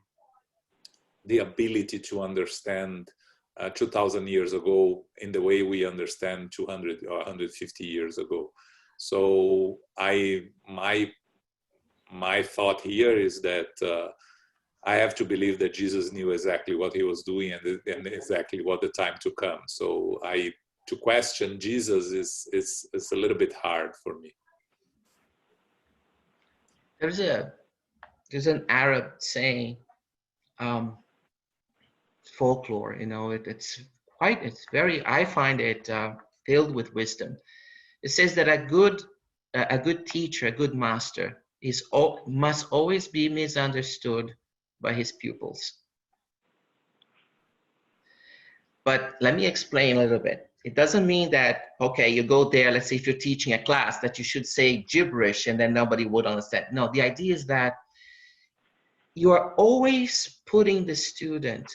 S2: ability to understand 2,000 years ago in the way we understand 200 or 150 years ago. So my thought here is that I have to believe that Jesus knew exactly what he was doing and exactly what the time to come. So to question Jesus is a little bit hard for me.
S3: There's an Arab saying, folklore, you know, it's very, I find it filled with wisdom. It says that a good teacher, a good master must always be misunderstood by his pupils. But let me explain a little bit. It doesn't mean that, okay, you go there, let's say if you're teaching a class, that you should say gibberish and then nobody would understand. No, the idea is that you are always putting the student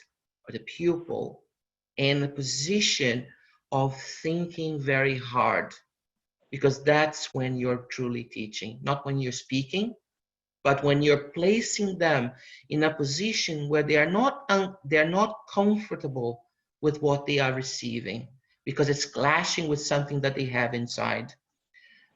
S3: or the pupil in a position of thinking very hard, because that's when you're truly teaching, not when you're speaking, but when you're placing them in a position where they're not comfortable with what they are receiving, because it's clashing with something that they have inside.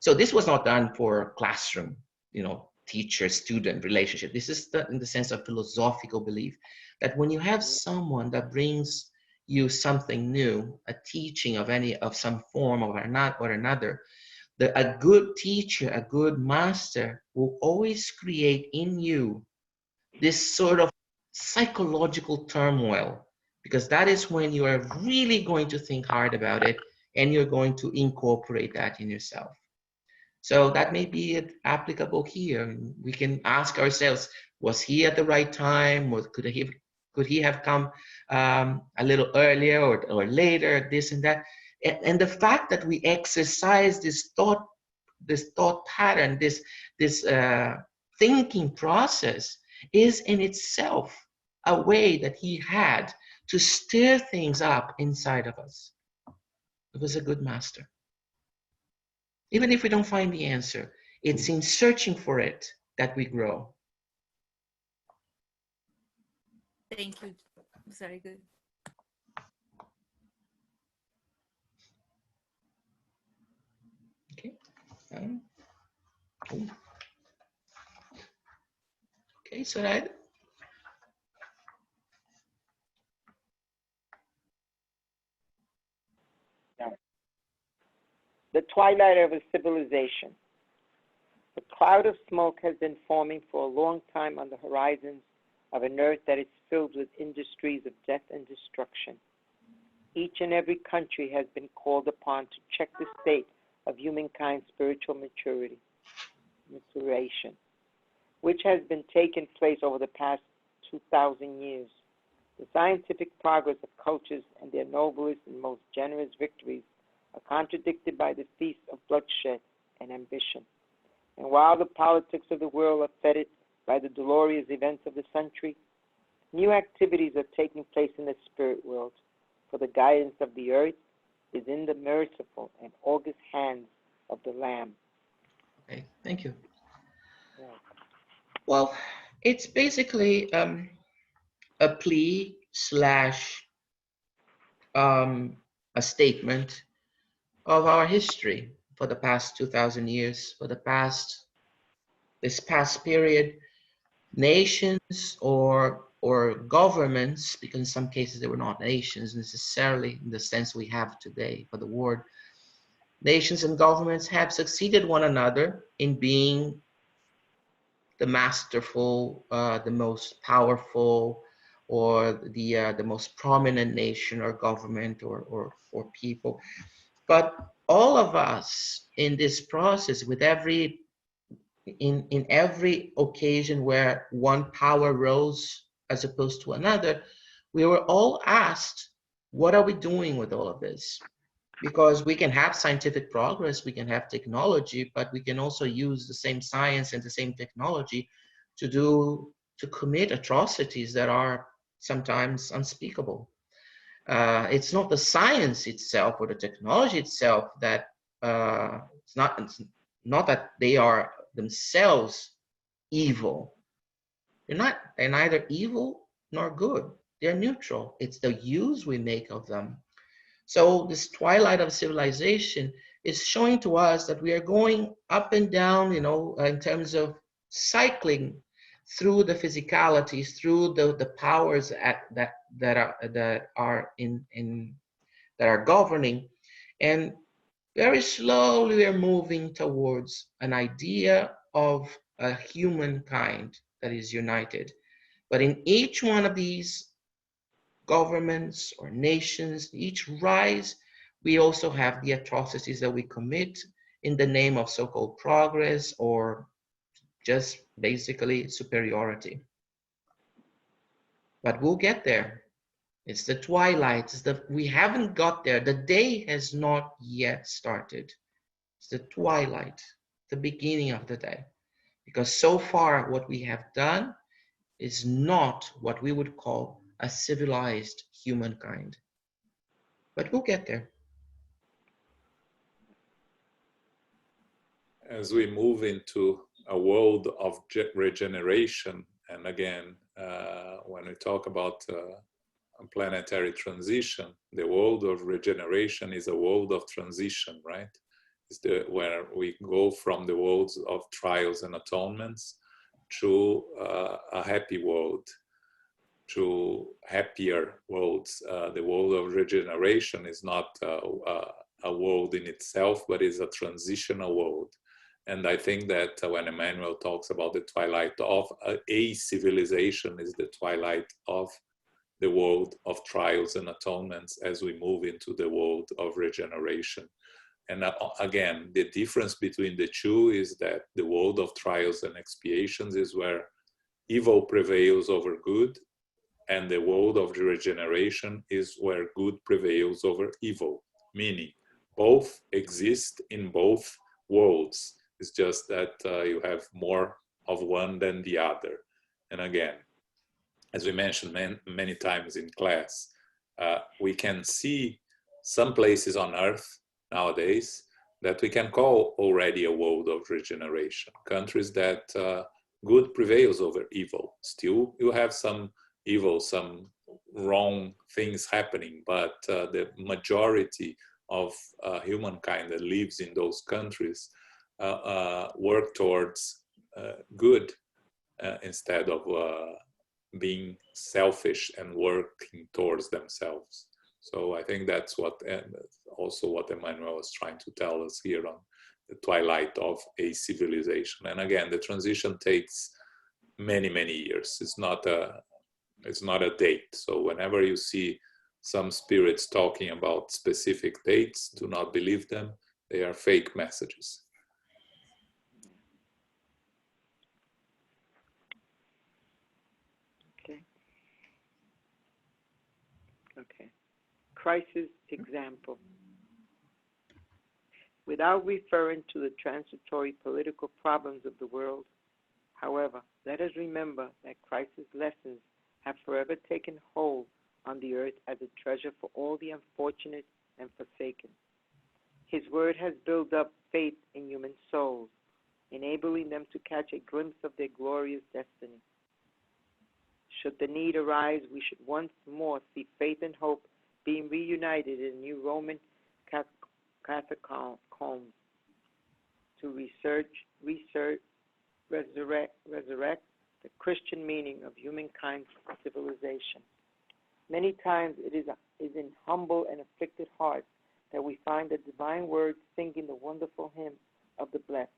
S3: So this was not done for classroom, you know, teacher-student relationship. This is in the sense of philosophical belief, that when you have someone that brings you something new, a teaching of some form or another, a good teacher, a good master will always create in you this sort of psychological turmoil, because that is when you are really going to think hard about it and you're going to incorporate that in yourself. So that may be applicable here. We can ask ourselves, was he at the right time? Or could he have come a little earlier or later, this and that? And the fact that we exercise this thought pattern, this thinking process, is in itself a way that he had to stir things up inside of us. It was a good master. Even if we don't find the answer, it's in searching for it that we grow.
S6: Thank you. Very good.
S3: Okay. Okay, so that.
S4: The twilight of a civilization. The cloud of smoke has been forming for a long time on the horizons of an earth that is filled with industries of death and destruction. Each and every country has been called upon to check the state of humankind's spiritual maturation, which has been taking place over the past 2,000 years. The scientific progress of cultures and their noblest and most generous victories are contradicted by the feast of bloodshed and ambition. And while the politics of the world are fettered by the dolorous events of the century, new activities are taking place in the spirit world, for the guidance of the earth is in the merciful and august hands of the Lamb.
S3: Okay, thank you.
S4: Yeah.
S3: Well, it's basically a plea slash a statement of our history for the past 2,000 years, for this past period. Nations or governments, because in some cases they were not nations necessarily in the sense we have today for the word, nations and governments have succeeded one another in being the masterful, the most powerful, or the most prominent nation or government or people. But all of us in this process, with in every occasion where one power rose as opposed to another, we were all asked, what are we doing with all of this? Because we can have scientific progress, we can have technology, but we can also use the same science and the same technology to commit atrocities that are sometimes unspeakable. It's not the science itself or the technology itself that it's not that they are themselves evil. They're neither evil nor good. They're neutral. It's the use we make of them. So this twilight of civilization is showing to us that we are going up and down, in terms of cycling through the physicalities, through the powers that are governing, and very slowly we are moving towards an idea of a humankind that is united. But in each one of these governments or nations, each rise, we also have the atrocities that we commit in the name of so-called progress or just basically superiority. But we'll get there. It's the twilight. We haven't got there. The day has not yet started. It's the twilight, the beginning of the day. Because so far what we have done is not what we would call a civilized humankind. But we'll get there.
S2: As we move into a world of regeneration, and again, when we talk about a planetary transition, the world of regeneration is a world of transition, right? It's where we go from the worlds of trials and atonements to a happy world, to happier worlds. The world of regeneration is not a world in itself, but is a transitional world. And I think that when Emmanuel talks about the twilight of a civilization, is the twilight of the world of trials and atonements as we move into the world of regeneration. And again, the difference between the two is that the world of trials and expiations is where evil prevails over good, and the world of regeneration is where good prevails over evil, meaning both exist in both worlds. It's just that you have more of one than the other. And again, as we mentioned many times in class, we can see some places on Earth nowadays that we can call already a world of regeneration. Countries that good prevails over evil. Still, you have some evil, some wrong things happening, but the majority of humankind that lives in those countries work towards good instead of being selfish and working towards themselves. So I think that's also what Emmanuel was trying to tell us here on the twilight of a civilization. And again, the transition takes many, many years. It's not It's not a date. So whenever you see some spirits talking about specific dates, do not believe them. They are fake messages.
S4: Okay. Crisis example. Without referring to the transitory political problems of the world, however, let us remember that crisis lessons have forever taken hold on the earth as a treasure for all the unfortunate and forsaken. His word has built up faith in human souls, enabling them to catch a glimpse of their glorious destiny. Should the need arise, we should once more see faith and hope being reunited in new Roman catacombs to resurrect the Christian meaning of humankind's civilization. Many times it is in humble and afflicted hearts that we find the divine word singing the wonderful hymn of the blessed.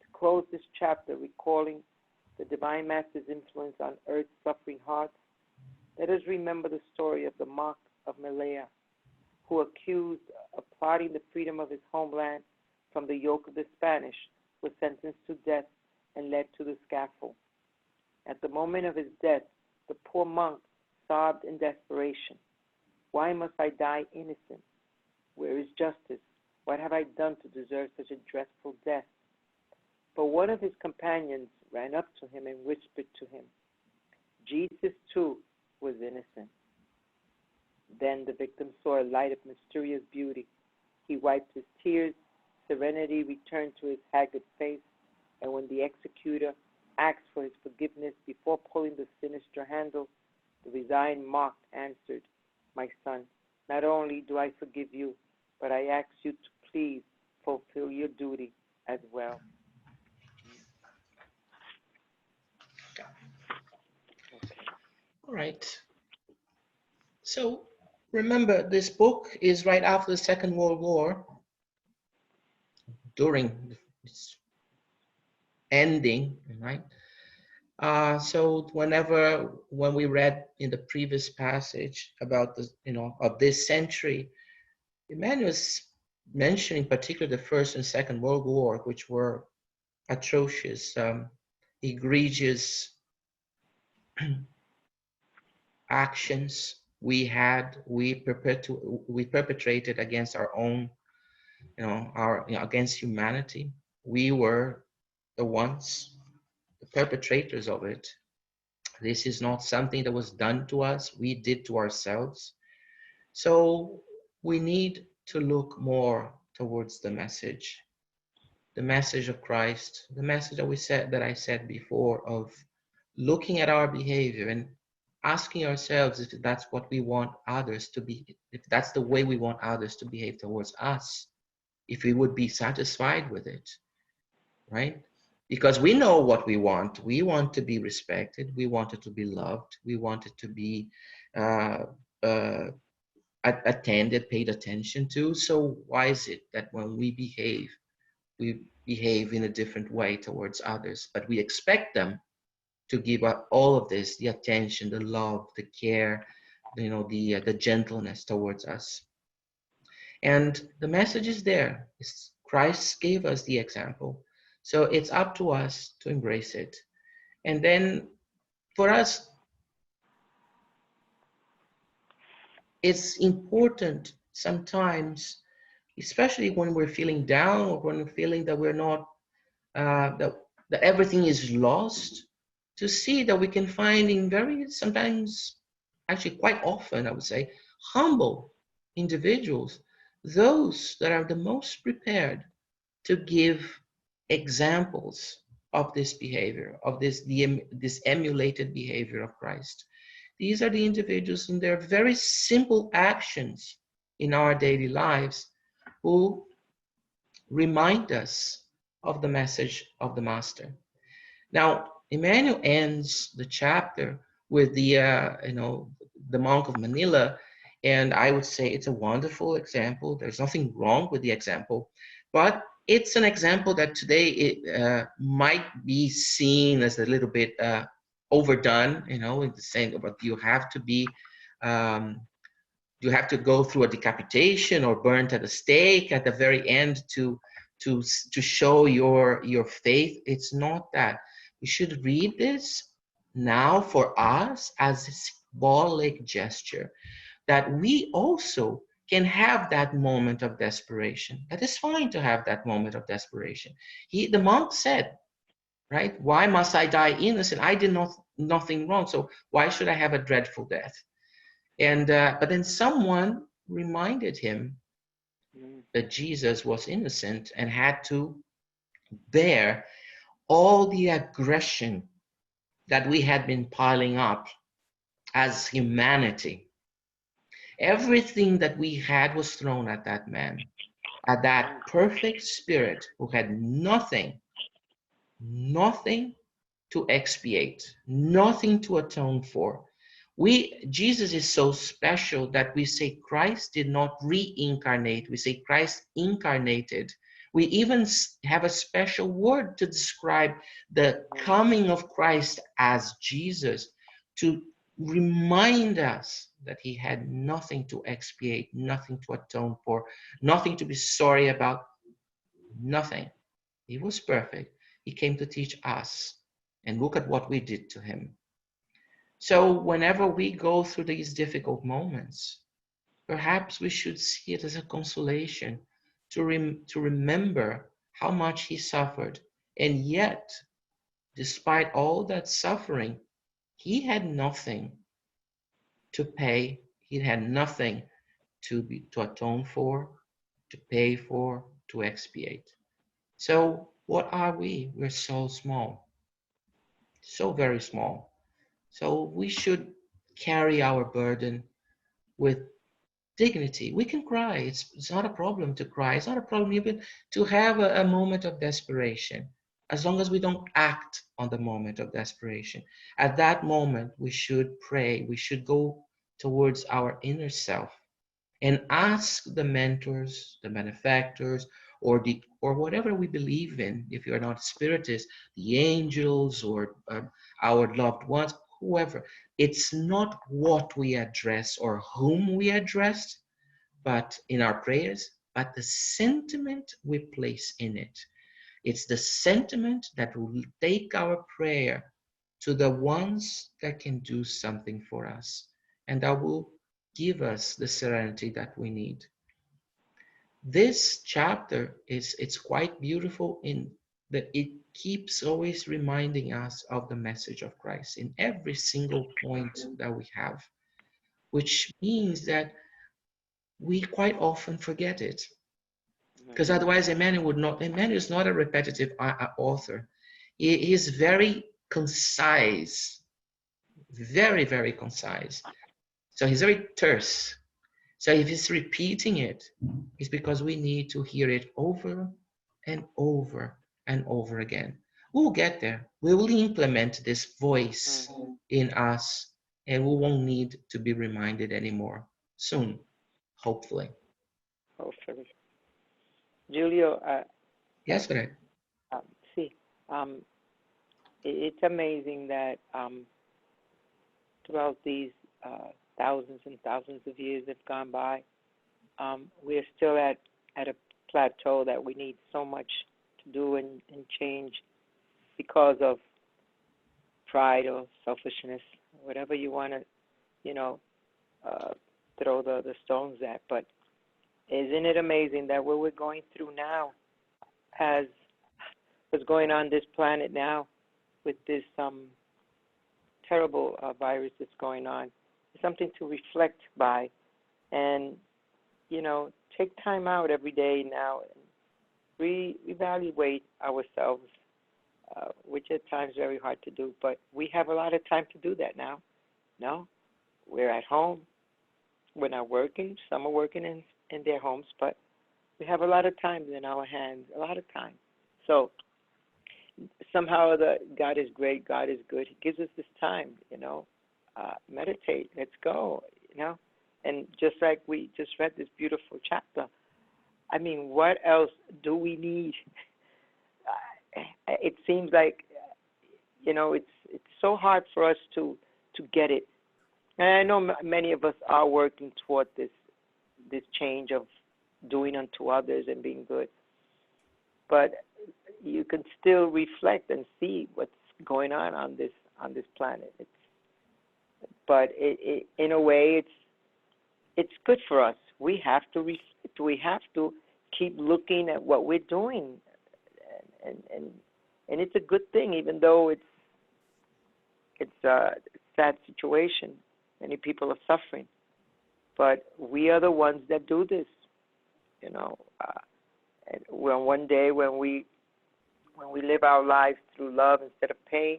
S4: To close this chapter, recalling the Divine Master's influence on earth's suffering hearts, let us remember the story of the monk of Malaya, who, accused of plotting the freedom of his homeland from the yoke of the Spanish, was sentenced to death and led to the scaffold. At the moment of his death, the poor monk sobbed in desperation. Why must I die innocent? Where is justice? What have I done to deserve such a dreadful death? But one of his companions ran up to him and whispered to him, Jesus too was innocent. Then the victim saw a light of mysterious beauty. He wiped his tears, serenity returned to his haggard face, and when the executor asked for his forgiveness before pulling the sinister handle, the resigned monk answered, My son, not only do I forgive you, but I ask you to please fulfill your duty as well.
S3: All right. So remember, this book is right after the Second World War, during its ending, right? So when we read in the previous passage about the, of this century, Emmanuel's mentioning particularly the First and Second World War, which were atrocious, egregious actions we perpetrated against our own, against humanity. We were the ones, the perpetrators of it. This is not something that was done to us, we did to ourselves. So we need to look more towards the message of Christ, the message that I said before, of looking at our behavior and asking ourselves if that's what we want others to be, if that's the way we want others to behave towards us, if we would be satisfied with it, right? Because we know what we want. We want to be respected. We want it to be loved. We want it to be attended, paid attention to. So why is it that when we behave in a different way towards others, but we expect them to give up all of this, the attention, the love, the care, the gentleness towards us? And the message is there. Christ gave us the example. So it's up to us to embrace it. And then for us, it's important sometimes, especially when we're feeling down or when we're feeling that we're not, that everything is lost, to see that we can find in sometimes, actually quite often, I would say, humble individuals, those that are the most prepared to give examples of this behavior, of this emulated behavior of Christ. These are the individuals in their very simple actions in our daily lives who remind us of the message of the Master. Now, Emmanuel ends the chapter with the monk of Manila, and I would say it's a wonderful example. There's nothing wrong with the example, but it's an example that today it might be seen as a little bit overdone, you know, in the saying, but you have to be, you have to go through a decapitation or burnt at a stake at the very end to show your faith. It's not that. We should read this now for us as a symbolic gesture that we also can have that moment of desperation. That is fine to have that moment of desperation. The monk said, right? Why must I die innocent? I did nothing wrong. So why should I have a dreadful death? And but then someone reminded him that Jesus was innocent and had to bear all the aggression that we had been piling up as humanity. Everything that we had was thrown at that man, at that perfect spirit who had nothing to expiate, nothing to atone for. Jesus is so special that we say Christ did not reincarnate. We say Christ incarnated. We even have a special word to describe the coming of Christ as Jesus, to remind us that he had nothing to expiate, nothing to atone for, nothing to be sorry about, nothing. He was perfect. He came to teach us. And look at what we did to him. So whenever we go through these difficult moments, perhaps we should see it as a consolation to remember how much he suffered. And yet, despite all that suffering, he had nothing to pay. He had nothing to atone for, to pay for, to expiate. So what are we? We're so small, so very small. So we should carry our burden with dignity. We can cry. It's not a problem to cry. It's not a problem even to have a moment of desperation, as long as we don't act on the moment of desperation. At that moment, we should pray. We should go towards our inner self and ask the mentors, the benefactors, or whatever we believe in. If you're not a spiritist, the angels or our loved ones, whoever. It's not what we address or whom we address, but in our prayers, but the sentiment we place in it. It's the sentiment that will take our prayer to the ones that can do something for us and that will give us the serenity that we need. This chapter it's quite beautiful in that it keeps always reminding us of the message of Christ in every single point that we have, which means that we quite often forget it. Because otherwise Emmanuel is not a repetitive author. He is very concise, very, very concise. So he's very terse. So if he's repeating it, it's because we need to hear it over and over and over again. We'll get there. We will implement this voice in us and we won't need to be reminded anymore soon, hopefully.
S4: Hopefully. Julio,
S3: Yes, Fred.
S4: see, it's amazing that throughout these thousands and thousands of years have gone by, we're still at a plateau that we need so much to do and change because of pride or selfishness, whatever you want to, throw the stones at. But isn't it amazing that what we're going through now, as what's going on this planet now with this terrible virus that's going on, is something to reflect by and, take time out every day now and reevaluate ourselves, which at times is very hard to do, but we have a lot of time to do that now. No, we're at home. We're not working. Some are working in their homes, but we have a lot of time in our hands, a lot of time. So somehow God is great, God is good. He gives us this time, meditate, let's go, And just like we just read this beautiful chapter, I mean, what else do we need? It seems like, it's so hard for us to get it. And I know many of us are working toward this change of doing unto others and being good. But you can still reflect and see what's going on this planet. But in a way, it's good for us. We have to reflect. We have to keep looking at what we're doing, and it's a good thing, even though it's a sad situation. Many people are suffering, but we are the ones that do this. You know, and when one day when we live our lives through love instead of pain,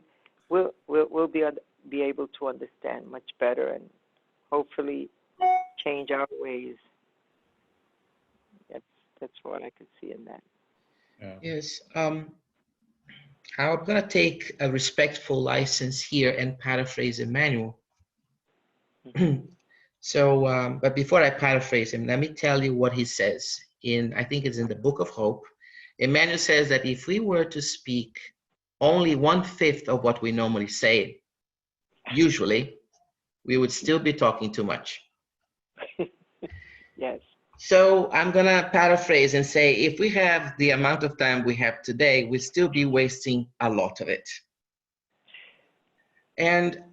S4: we'll be able to understand much better and hopefully change our ways. That's what I could see in that.
S2: Yeah.
S3: Yes. I'm going to take a respectful license here and paraphrase Emmanuel. So, but before I paraphrase him, let me tell you what he says I think it's in the Book of Hope. Emmanuel says that if we were to speak only 1/5 of what we normally say, usually, we would still be talking too much.
S4: Yes.
S3: So I'm going to paraphrase and say, if we have the amount of time we have today, we'd still be wasting a lot of it. And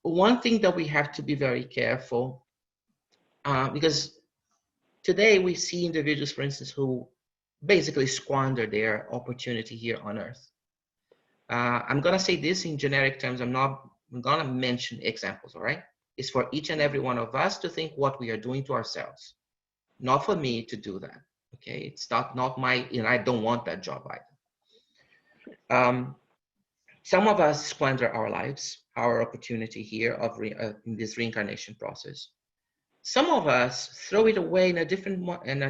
S3: one thing that we have to be very careful, because today we see individuals, for instance, who basically squander their opportunity here on earth. I'm going to say this in generic terms. I'm going to mention examples, all right? It's for each and every one of us to think what we are doing to ourselves. Not for me to do that, okay? It's not my, I don't want that job either. Some of us squander our lives, our opportunity here in this reincarnation process. Some of us throw it away in a different way, in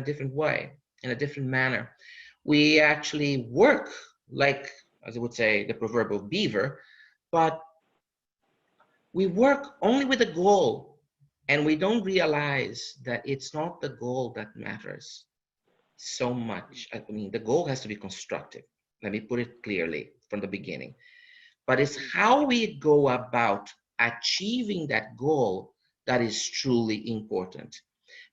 S3: a different manner. We actually work like, as I would say, the proverbial beaver, but we work only with a goal, and we don't realize that it's not the goal that matters so much. I mean, the goal has to be constructive. Let me put it clearly from the beginning. But it's how we go about achieving that goal that is truly important.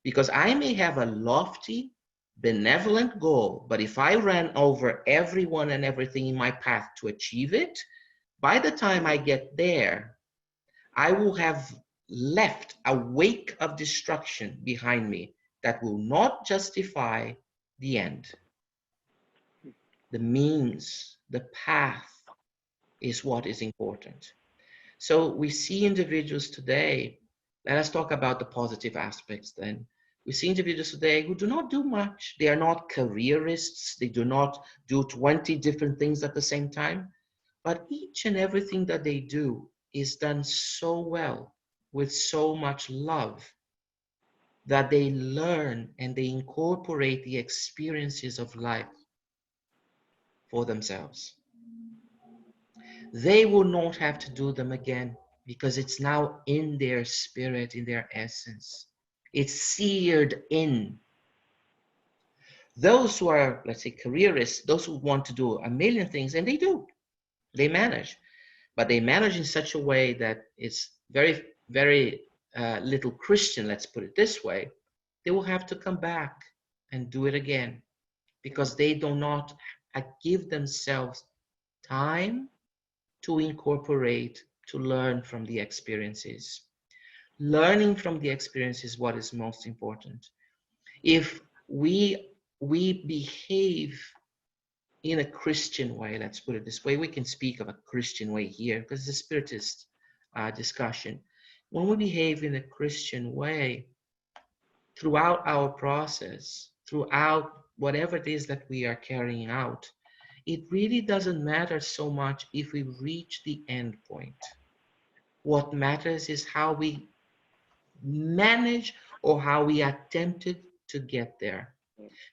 S3: Because I may have a lofty, benevolent goal, but if I ran over everyone and everything in my path to achieve it, by the time I get there, I will have left a wake of destruction behind me that will not justify the end. The means, the path is what is important. So we see individuals today, let us talk about the positive aspects then. We see individuals today who do not do much. They are not careerists. They do not do 20 different things at the same time. But each and everything that they do is done so well, with so much love, that they learn and they incorporate the experiences of life for themselves. They will not have to do them again because it's now in their spirit, in their essence. It's seared in. Those who are, let's say, careerists, those who want to do a million things, and they do, they manage. But they manage in such a way that it's very, very little Christian, let's put it this way. They will have to come back and do it again because they do not give themselves time to incorporate, to learn from the experiences. Learning from the experience is what is most important. If we behave in a Christian way, let's put it this way, we can speak of a Christian way here because it's a spiritist discussion. When we behave in a Christian way, throughout our process, throughout whatever it is that we are carrying out, it really doesn't matter so much if we reach the end point. What matters is how we manage or how we attempted to get there.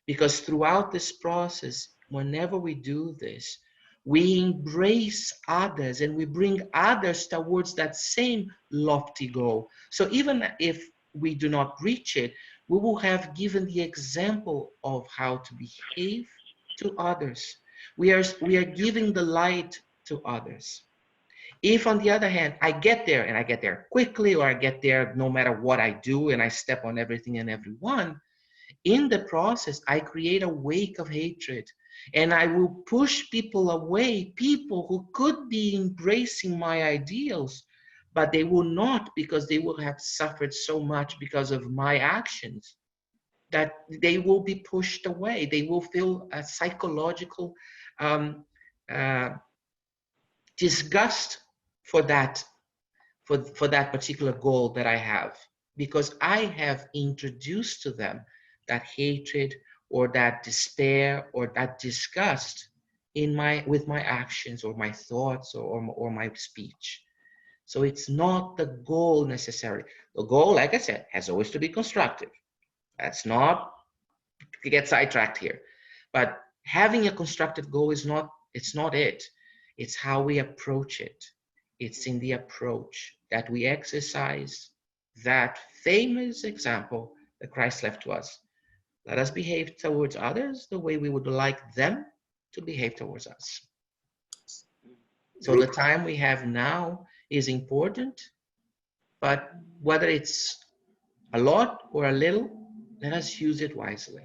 S3: Because throughout this process, whenever we do this, we embrace others and we bring others towards that same lofty goal. So even if we do not reach it, we will have given the example of how to behave to others. We are giving the light to others. If, on the other hand, I get there and I get there quickly, or I get there no matter what I do and I step on everything and everyone, in the process, I create a wake of hatred, and I will push people away, people who could be embracing my ideals, but they will not, because they will have suffered so much because of my actions, that they will be pushed away. They will feel a psychological um, uh, disgust for that, for that particular goal that I have, because I have introduced to them that hatred or that despair or that disgust with my actions or my thoughts or my speech. So it's not the goal necessarily. The goal, like I said, has always to be constructive. That's not to get sidetracked here. But having a constructive goal is not, it's not it. It's how we approach it. It's in the approach that we exercise that famous example that Christ left to us. Let us behave towards others the way we would like them to behave towards us. So the time we have now is important, but whether it's a lot or a little, let us use it wisely.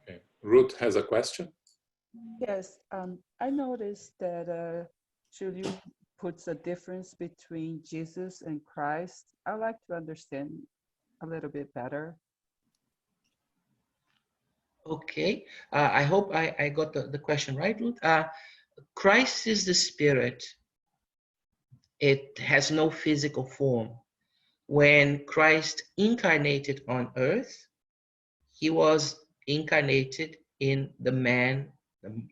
S2: Okay. Ruth has a question.
S7: Yes, I noticed that Julio puts a difference between Jesus and Christ. I'd like to understand a little bit better.
S3: Okay, I hope I got the question right, Ruth. Christ is the spirit. It has no physical form. When Christ incarnated on earth, he was incarnated in the man,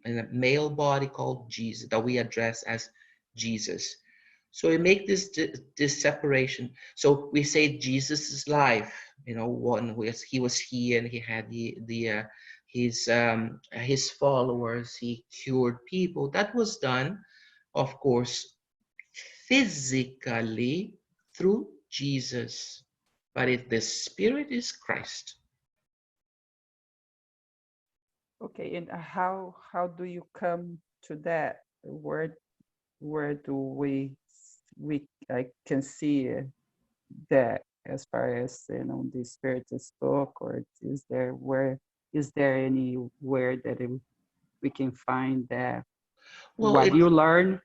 S3: in a male body called Jesus, that we address as Jesus. So we make this separation. So we say Jesus' life, you know, one was he was here and he had his followers, he cured people. That was done, of course, physically through Jesus, but the spirit is Christ.
S7: Okay, and how do you come to that? Where do we I can see that, as far as, you know, the Spirit's book, or is there anywhere that we can find that?
S3: Well,
S7: What you learn?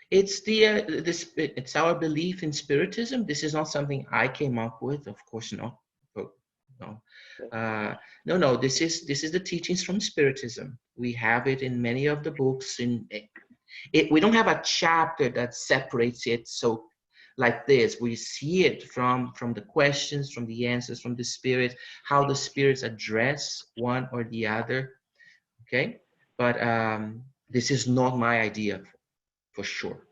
S3: It's it's our belief in spiritism. This is not something I came up with, of course not. But no, no. This is the teachings from spiritism. We have it in many of the books. We don't have a chapter that separates it. So, like this, we see it from the questions, from the answers, from the spirit, how the spirits address one or the other. Okay, but this is not my idea, for sure.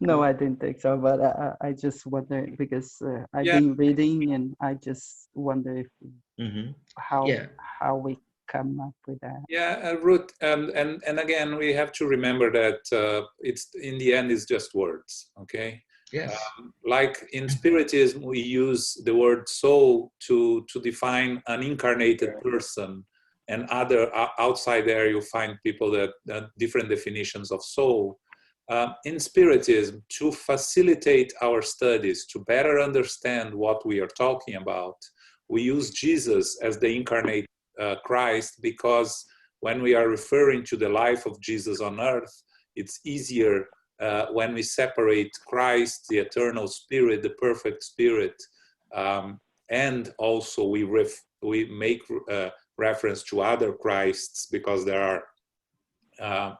S7: No, I didn't think so, but I just wonder, because I've
S2: Yeah.
S7: been reading, and I just wonder if how we come up with that.
S2: Yeah, Ruth, and again, we have to remember that it's in the end, it's just words, okay?
S3: Yes.
S2: Like in Spiritism, we use the word soul to define an incarnated person, and outside there you find people that different definitions of soul. In Spiritism, to facilitate our studies, to better understand what we are talking about, we use Jesus as the incarnate Christ, because when we are referring to the life of Jesus on earth, it's easier when we separate Christ, the eternal spirit, the perfect spirit, and also we make reference to other Christs, because there are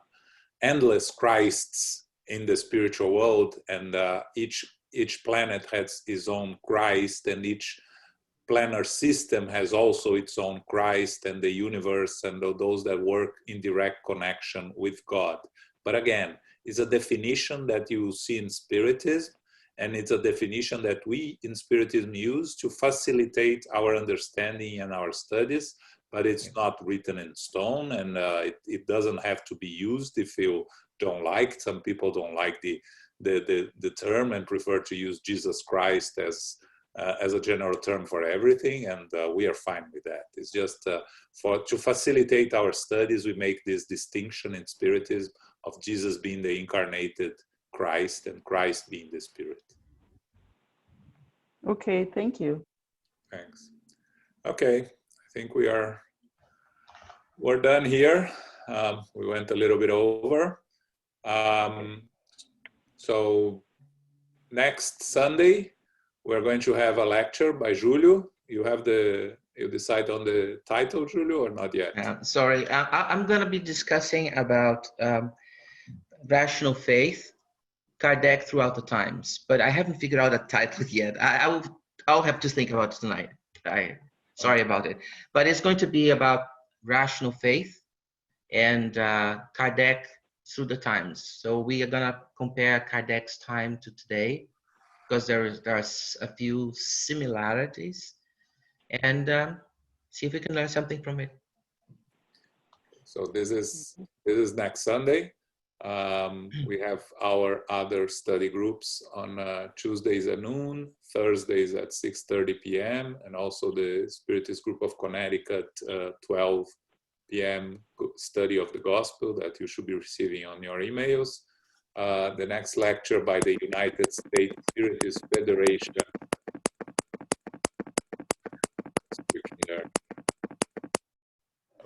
S2: endless Christs in the spiritual world, and each planet has its own Christ, and each planar system has also its own Christ, and the universe, and those that work in direct connection with God. But again, it's a definition that you see in Spiritism, and it's a definition that we in Spiritism use to facilitate our understanding and our studies, but it's not written in stone, and it doesn't have to be used if you don't like. Some people don't like the term and prefer to use Jesus Christ as a general term for everything, and we are fine with that. It's just to facilitate our studies, we make this distinction in Spiritism of Jesus being the incarnated Christ and Christ being the Spirit.
S7: Okay, thank you.
S2: Thanks. Okay, I think we're done here. We went a little bit over. So next Sunday, we're going to have a lecture by Julio. You decide on the title, Julio, or not yet?
S3: Sorry, I'm going to be discussing about rational faith, Kardec throughout the times, but I haven't figured out a title yet. I'll have to think about it tonight. Sorry about it, but it's going to be about rational faith and Kardec through the times. So we are gonna compare Kardec's time to today because there are a few similarities, and see if we can learn something from it.
S2: So this is next Sunday. We have our other study groups on Tuesdays at noon, Thursdays at 6:30 p.m., and also the Spiritist group of Connecticut, 12 p.m. study of the gospel that you should be receiving on your emails. The next lecture by the United States Spiritist Federation.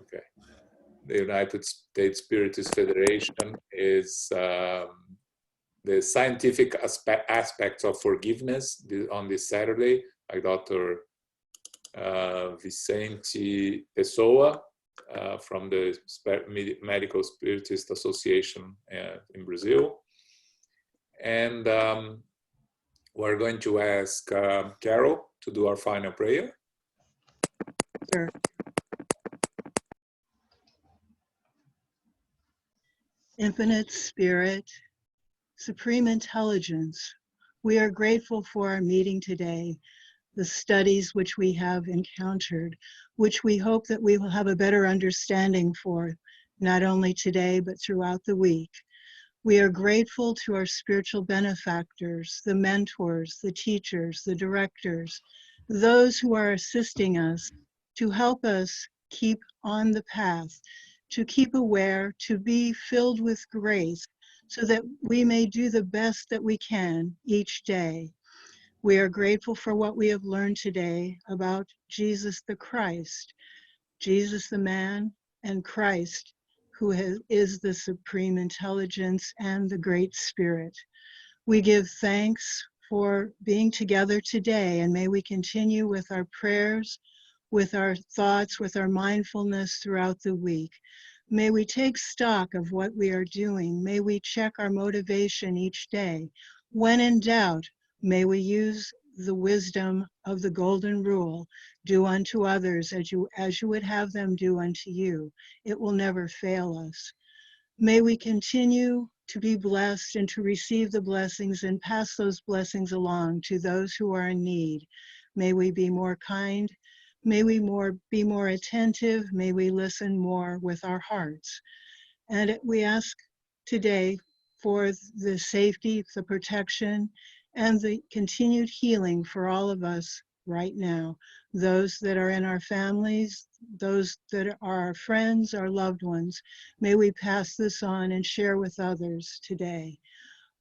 S2: Okay. The United States Spiritist Federation is the scientific aspects of forgiveness on this Saturday by Dr. Vicente Pessoa from the Medical Spiritist Association in Brazil. And we're going to ask Carol to do our final prayer.
S8: Sure. Infinite Spirit, Supreme Intelligence, we are grateful for our meeting today, the studies which we have encountered, which we hope that we will have a better understanding for, not only today, but throughout the week. We are grateful to our spiritual benefactors, the mentors, the teachers, the directors, those who are assisting us to help us keep on the path, to keep aware, to be filled with grace, so that we may do the best that we can each day. We are grateful for what we have learned today about Jesus the Christ, Jesus the man, and Christ, who is the supreme intelligence and the great spirit. We give thanks for being together today, and may we continue with our prayers, with our thoughts, with our mindfulness throughout the week. May we take stock of what we are doing. May we check our motivation each day. When in doubt, may we use the wisdom of the golden rule, do unto others as you would have them do unto you. It will never fail us. May we continue to be blessed and to receive the blessings and pass those blessings along to those who are in need. May we be more kind. May we be more attentive. May we listen more with our hearts. And we ask today for the safety, the protection, and the continued healing for all of us right now. Those that are in our families, those that are our friends, our loved ones. May we pass this on and share with others today.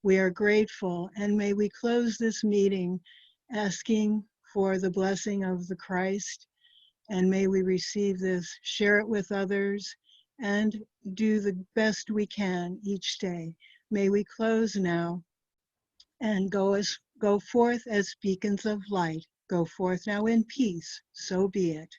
S8: We are grateful, and may we close this meeting asking for the blessing of the Christ, and may we receive this, share it with others, and do the best we can each day. May we close now and go forth as beacons of light. Go forth now in peace, so be it.